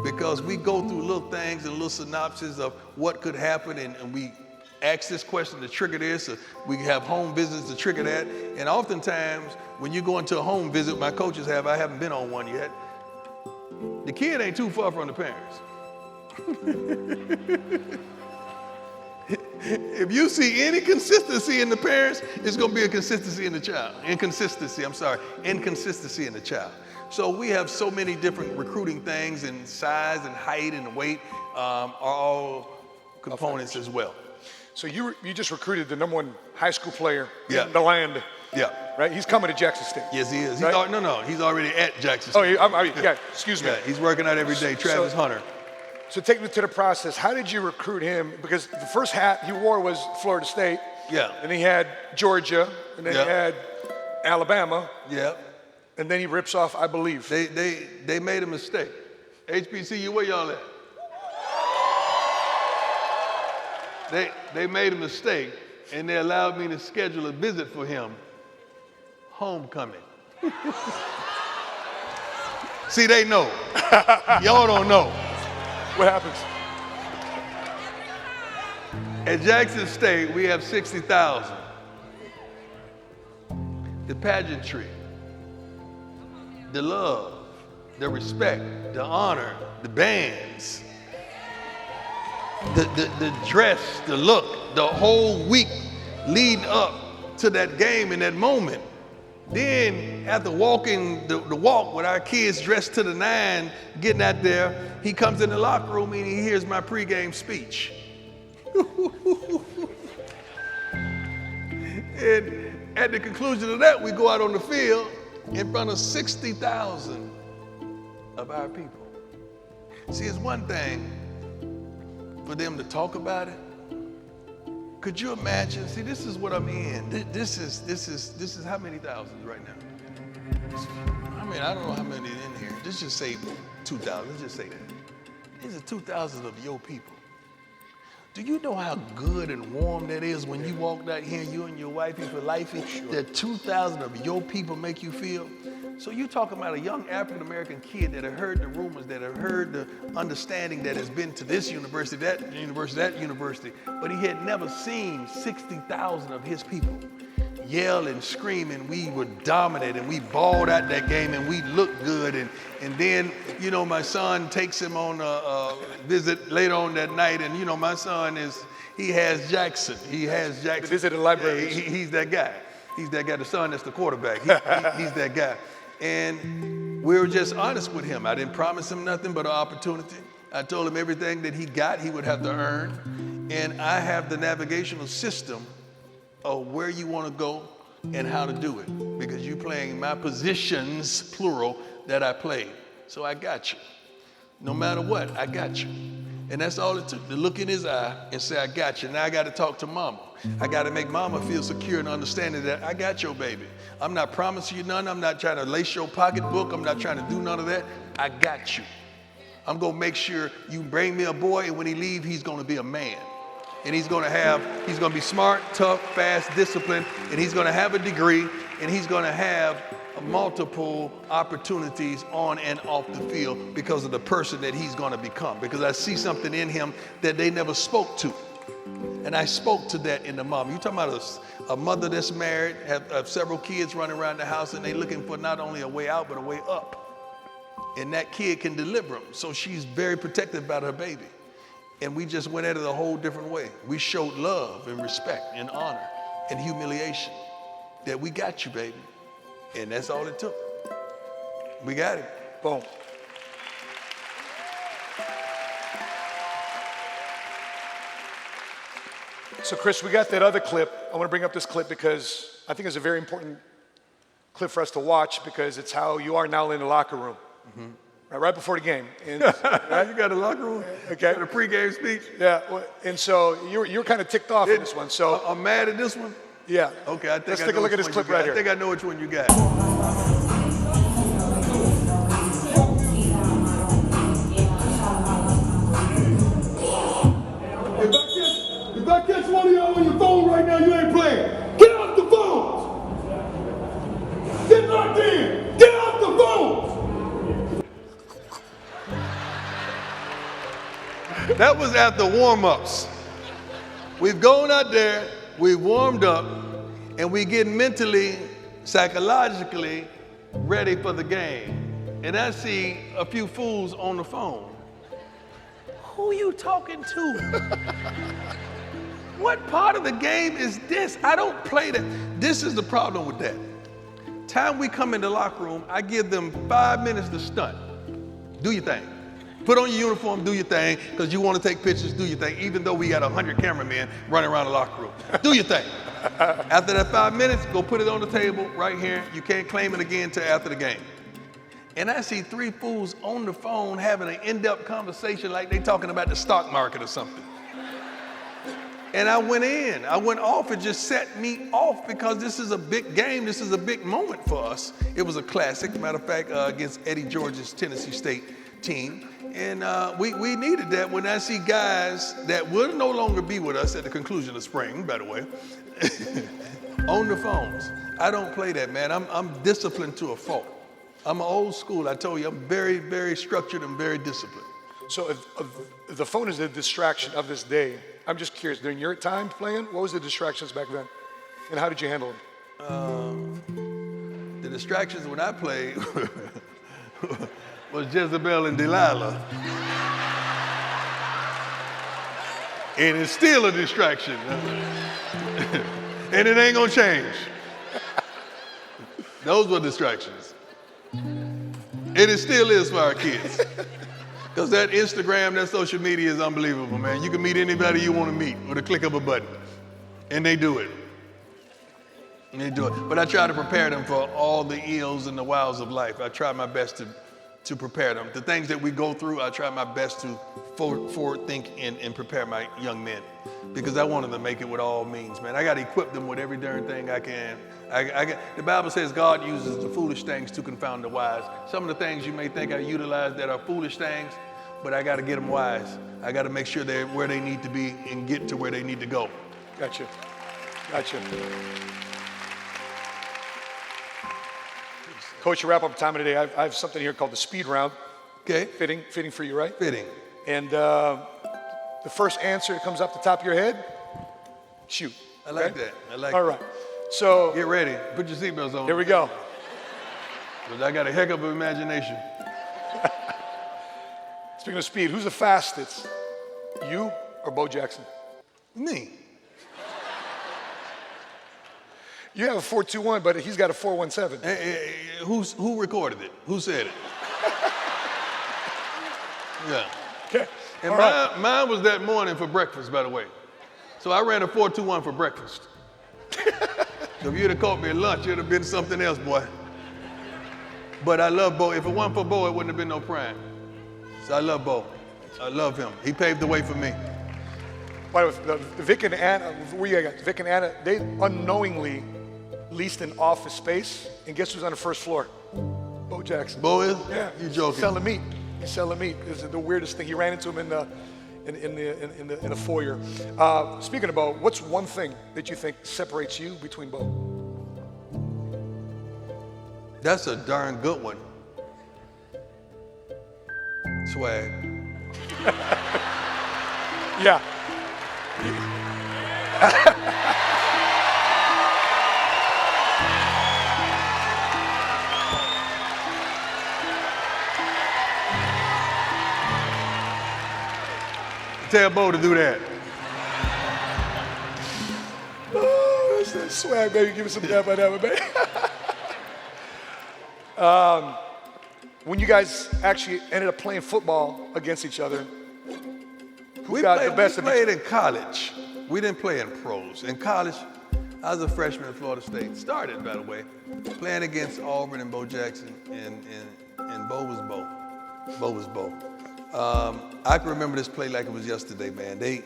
because we go through little things and little synopses of what could happen, and we ask this question to trigger this, or we have home visits to trigger that. And oftentimes, when you go into a home visit, my coaches have, I haven't been on one yet, the kid ain't too far from the parents. If you see any consistency in the parents, it's going to be a consistency in the child. Inconsistency in the child. So we have so many different recruiting things, and size and height and weight are all components as well. So you just recruited the #1 high school player Yeah. in the land. Yeah. Right? He's coming to Jackson State. Yes, he is. Right? He's already at Jackson Oh, State. yeah, excuse me. Yeah, he's working out every day, Travis Hunter. So take me to the process. How did you recruit him? Because the first hat he wore was Florida State. Yeah. And he had Georgia, and then Yeah. he had Alabama, Yeah. and then he rips off, I believe. They made a mistake. HBCU, where y'all at? They made a mistake, and they allowed me to schedule a visit for him. Homecoming. See, they know. Y'all don't know. What happens? At Jackson State, we have 60,000. The pageantry, the love, the respect, the honor, the bands, the dress, the look, the whole week leading up to that game and that moment. Then after walking the walk with our kids dressed to the nine, getting out there, he comes in the locker room and he hears my pregame speech. And at the conclusion of that, we go out on the field in front of 60,000 of our people. See, it's one thing for them to talk about it. Could you imagine? See, this is what I'm in. This is how many thousands right now? I mean, I don't know how many in here. Let's just say 2,000. Let's just say that. These are 2,000 of your people. Do you know how good and warm that is when you walk out here, you and your wifey for life, that 2,000 of your people make you feel? So you're talking about a young African-American kid that have heard the rumors, that have heard the understanding that has been to this university, that university, but he had never seen 60,000 of his people yell and scream, and we were dominant, and we balled out that game, and we looked good, and then, you know, my son takes him on a visit later on that night, and, you know, my son he has Jackson. Visited libraries. He's that guy. He's that guy, the son that's the quarterback. He's that guy. And we were just honest with him. I didn't promise him nothing but an opportunity. I told him everything that he got, he would have to earn. And I have the navigational system of where you want to go and how to do it. Because you're playing my positions, plural, that I played. So I got you. No matter what, I got you. And that's all it took, to look in his eye and say, I got you. Now I got to talk to mama. I got to make mama feel secure and understanding that I got your baby. I'm not promising you none. I'm not trying to lace your pocketbook. I'm not trying to do none of that. I got you. I'm going to make sure you bring me a boy, and when he leaves, he's going to be a man. And he's going to be smart, tough, fast, disciplined, and he's going to have a degree, and he's going to have multiple opportunities on and off the field because of the person that he's going to become. Because I see something in him that they never spoke to. And I spoke to that in the mom. You're talking about a mother that's married, have several kids running around the house, and they're looking for not only a way out, but a way up. And that kid can deliver them. So she's very protective about her baby. And we just went at it a whole different way. We showed love and respect and honor and humiliation. That we got you, baby. And that's all it took. We got it. Boom. So Chris, we got that other clip. I want to bring up this clip because I think it's a very important clip for us to watch because it's how you are now in the locker room. Mm-hmm. Right before the game. And, right? You got a locker room? Okay. Got a pregame speech? Yeah. And so you were kind of ticked off in this one. So I'm mad at this one? Yeah. Okay, I think let's take a look at this clip right here. I think I know which one you got. If I catch one of y'all on your phone right now, you ain't playing. Get off the phone. Get locked in. Get off the phone. That was after warm-ups. We've gone out there, we've warmed up, and we get mentally, psychologically ready for the game. And I see a few fools on the phone. Who you talking to? What part of the game is this? I don't play that. This is the problem with that. Time we come in the locker room, I give them 5 minutes to stunt. Do your thing. Put on your uniform, do your thing, because you want to take pictures, do your thing, even though we got 100 cameramen running around the locker room. Do your thing. After that 5 minutes, go put it on the table right here. You can't claim it again until after the game. And I see 3 fools on the phone having an in-depth conversation like they talking about the stock market or something. And I went off. It just set me off because this is a big game. This is a big moment for us. It was a classic, matter of fact, against Eddie George's Tennessee State team. And we needed that when I see guys that will no longer be with us at the conclusion of spring, by the way, on the phones. I don't play that, man. I'm disciplined to a fault. I'm old school. I told you, I'm very, very structured and very disciplined. So if the phone is the distraction of this day, I'm just curious, during your time playing, what was the distractions back then? And how did you handle them? The distractions when I played was Jezebel and Delilah. And it's still a distraction. And it ain't gonna change. Those were distractions. And it still is for our kids. Because that Instagram, that social media is unbelievable, man. You can meet anybody you want to meet with a click of a button. And they do it. And they do it. But I try to prepare them for all the ills and the wows of life. I try my best to prepare them. The things that we go through, I try my best to forward think and prepare my young men. Because I want them to make it with all means, man. I got to equip them with every darn thing I can. The Bible says God uses the foolish things to confound the wise. Some of the things you may think I utilize that are foolish things, but I got to get them wise. I got to make sure they're where they need to be and get to where they need to go. Gotcha. Coach, to wrap up time of the day, I have something here called the speed round. Okay. Fitting for you, right? Fitting. And the first answer that comes off the top of your head, shoot. I like that. All right. So get ready. Put your seatbelts on. Here we go. Because I got a heck of an imagination. Speaking of speed, who's the fastest? You or Bo Jackson? Me. You have a 4.21, but he's got a 4.17. Who recorded it? Who said it? Yeah. Okay. And All right. mine was that morning for breakfast, by the way. So I ran a 4-2-1 for breakfast. So if you'd have caught me at lunch, it'd have been something else, boy. But I love Bo. If it wasn't for Bo, it wouldn't have been no prime. So I love Bo. I love him. He paved the way for me. By the way, Vic and Anna, Vic and Anna, they unknowingly leased an office space, and guess who's on the first floor? Bo Jackson. Bo is? Yeah. You joking? Selling meat. He's selling meat. It's the weirdest thing. He ran into him in the foyer. Speaking of Bo, what's one thing that you think separates you between Bo? That's a darn good one. Swag. Yeah. Tell Bo to do that. Oh, that's that swag, baby. Give me some dab on that one, baby. When you guys actually ended up playing football against each other, who got the best of each played other? in college. We didn't play in pros. In college, I was a freshman at Florida State. Started, by the way, playing against Auburn and Bo Jackson, and Bo was Bo. Bo was Bo. I can remember this play like it was yesterday, man. They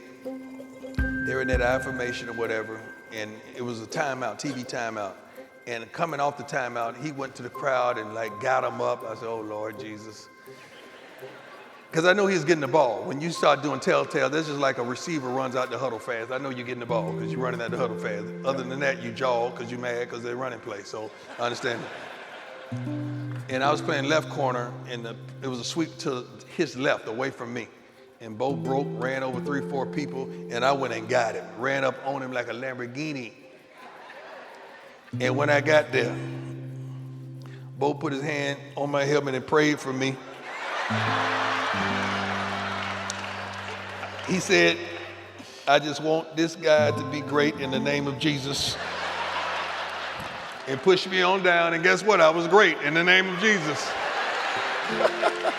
were in that affirmation or whatever, and it was a timeout, TV timeout. And coming off the timeout, he went to the crowd and like got him up. I said, oh, Lord Jesus. Because I know he was getting the ball. When you start doing telltale, that's just like a receiver runs out the huddle fast. I know you're getting the ball because you're running out the huddle fast. Other than that, you jog because you're mad because they're running play. So I understand that. And I was playing left corner, and it was a sweep to his left, away from me. And Bo broke, ran over 3-4 people, and I went and got him. Ran up on him like a Lamborghini. And when I got there, Bo put his hand on my helmet and prayed for me. He said, I just want this guy to be great in the name of Jesus. And pushed me on down, and guess what? I was great in the name of Jesus.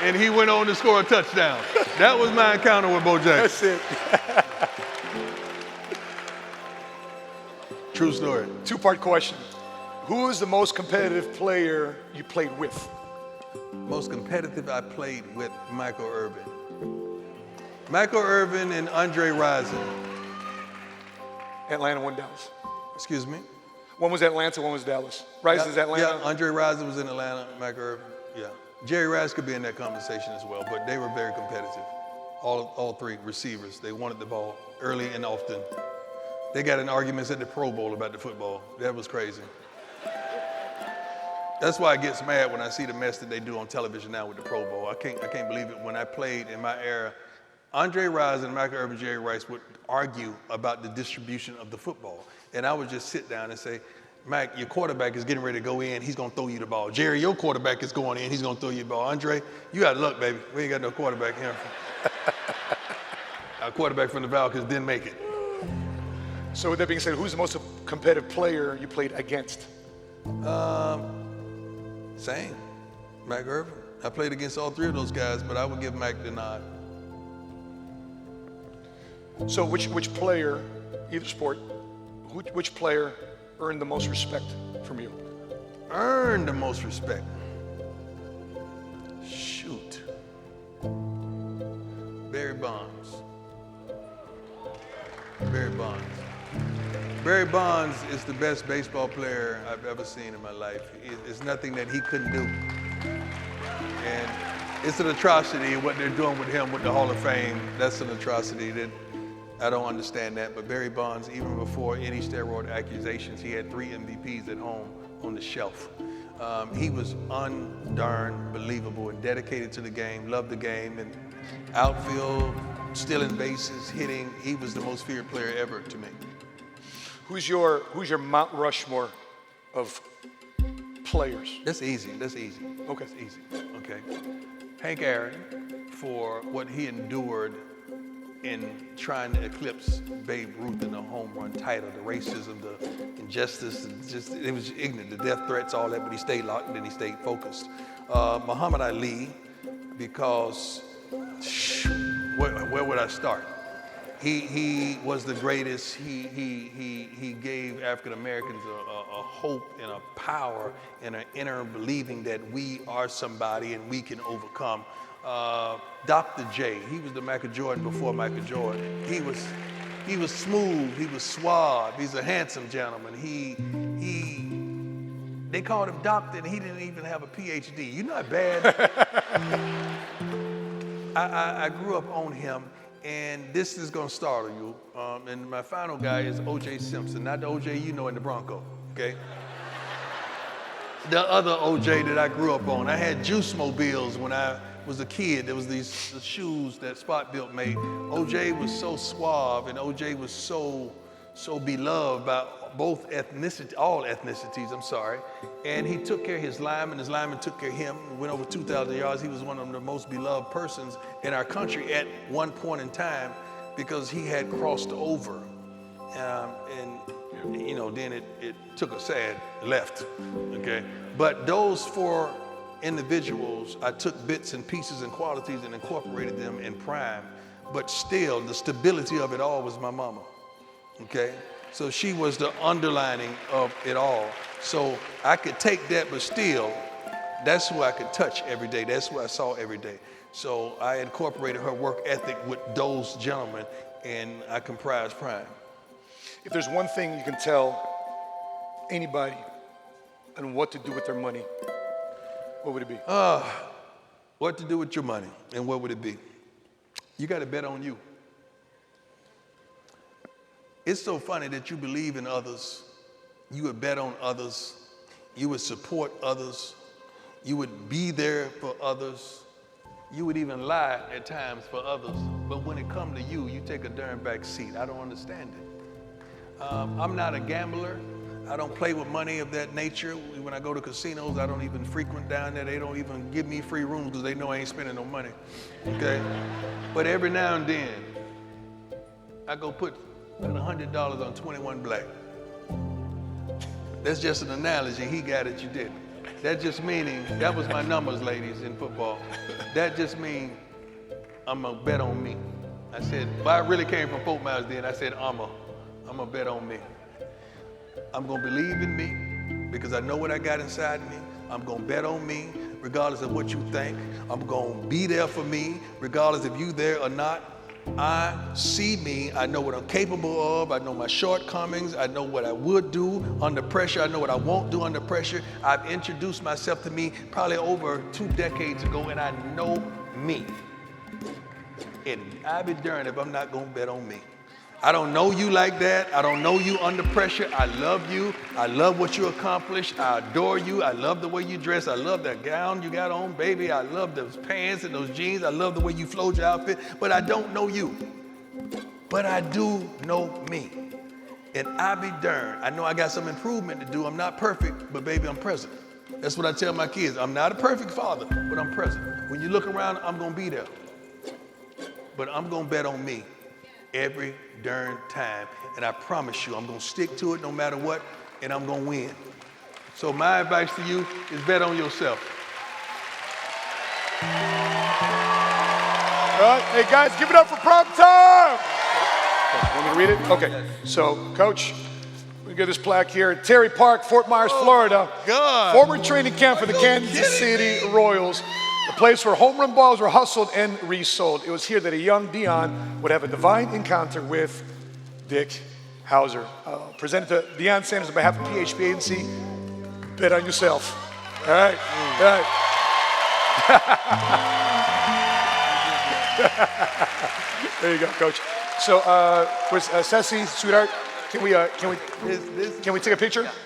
And he went on to score a touchdown. That was my encounter with Bo Jackson. That's it. True story. Two-part question. Who is the most competitive player you played with? Most competitive I played with, Michael Irvin. Michael Irvin and Andre Rison. Atlanta won Dallas. Excuse me? One was Atlanta, one was Dallas. Rice is Atlanta? Yeah, Andre Rison was in Atlanta, Michael Irvin, yeah. Jerry Rice could be in that conversation as well, but they were very competitive. All three receivers, they wanted the ball early and often. They got in arguments at the Pro Bowl about the football. That was crazy. That's why I get mad when I see the mess that they do on television now with the Pro Bowl. I can't believe it. When I played in my era, Andre Rison, Michael Irvin, Jerry Rice would argue about the distribution of the football. And I would just sit down and say, Mike, your quarterback is getting ready to go in. He's going to throw you the ball. Jerry, your quarterback is going in. He's going to throw you the ball. Andre, you got luck, baby. We ain't got no quarterback here. Our quarterback from the Falcons didn't make it. So with that being said, who's the most competitive player you played against? Same. Mike Irvin. I played against all three of those guys, but I would give Mike the nod. So which player, either sport, which player earned the most respect from you? Earned the most respect. Shoot. Barry Bonds. Barry Bonds. Barry Bonds is the best baseball player I've ever seen in my life. It's nothing that he couldn't do. And it's an atrocity what they're doing with him with the Hall of Fame. That's an atrocity that I don't understand that. But Barry Bonds, even before any steroid accusations, he had 3 MVPs at home on the shelf. He was undarn believable and dedicated to the game, loved the game, and outfield, stealing bases, hitting. He was the most feared player ever to me. Who's your Mount Rushmore of players? That's easy. That's easy. Okay. That's easy. Okay. Hank Aaron, for what he endured in trying to eclipse Babe Ruth in the home run title, the racism, the injustice, it was ignorant, the death threats, all that, but he stayed locked and he stayed focused. Muhammad Ali, because where would I start? He was the greatest. He gave African Americans a hope and a power and an inner believing that we are somebody and we can overcome. Dr. J, he was the Michael Jordan before Michael Jordan. He was smooth, he was suave, he's a handsome gentleman. They called him doctor and he didn't even have a PhD. You're not bad. I grew up on him, and this is gonna startle you. And my final guy is O.J. Simpson, not the O.J. you know in the Bronco, okay? The other O.J. that I grew up on. I had juice mobiles when I was a kid. There was these shoes that Spot Built made. O.J. was so suave, and O.J. was so beloved by all ethnicities, I'm sorry. And he took care of his lineman. His lineman took care of him. We went over 2,000 yards. He was one of the most beloved persons in our country at one point in time because he had crossed over. And you know, then it took a sad left, okay? But those four individuals, I took bits and pieces and qualities and incorporated them in Prime, but still the stability of it all was my mama, okay? So she was the underlining of it all. So I could take that, but still, that's who I could touch every day. That's who I saw every day. So I incorporated her work ethic with those gentlemen, and I comprised Prime. If there's one thing you can tell anybody on what to do with their money, what would it be? What to do with your money, and what would it be? You got to bet on you. It's so funny that you believe in others, you would bet on others, you would support others, you would be there for others, you would even lie at times for others. But when it comes to you, you take a darn back seat. I don't understand it. I'm not a gambler. I don't play with money of that nature. When I go to casinos, I don't even frequent down there. They don't even give me free rooms because they know I ain't spending no money, okay? But every now and then, I go put $100 on 21 black. That's just an analogy. He got it, you didn't. That just meaning, that was my numbers, ladies, in football. That just means I'm gonna bet on me. I said, but I really came from Fort Myers then. I said, I'm gonna bet on me. I'm gonna believe in me because I know what I got inside me. I'm gonna bet on me regardless of what you think. I'm gonna be there for me regardless if you there or not. I see me, I know what I'm capable of, I know my shortcomings, I know what I would do under pressure, I know what I won't do under pressure. I've introduced myself to me probably over 2 decades ago, and I know me. And I'd be darned if I'm not gonna bet on me. I don't know you like that. I don't know you under pressure. I love you. I love what you accomplished. I adore you. I love the way you dress. I love that gown you got on, baby. I love those pants and those jeans. I love the way you flowed your outfit. But I don't know you. But I do know me. And I be darned. I know I got some improvement to do. I'm not perfect, but baby, I'm present. That's what I tell my kids. I'm not a perfect father, but I'm present. When you look around, I'm going to be there. But I'm going to bet on me every darn time. And I promise you, I'm going to stick to it no matter what, and I'm going to win. So my advice to you is bet on yourself. All right, hey guys, give it up for Prime Time. Want me to read it? Okay, so Coach, we get this plaque here. Terry Park, Fort Myers, Florida. God. Former training camp for the Kansas City Royals. The place where home run balls were hustled and resold. It was here that a young Deion would have a divine encounter with Dick Hauser. Presented to Deion Sanders on behalf of PHP Agency. Bet on yourself. All right. All right. There you go, Coach. So, Ceci, sweetheart, can we take a picture?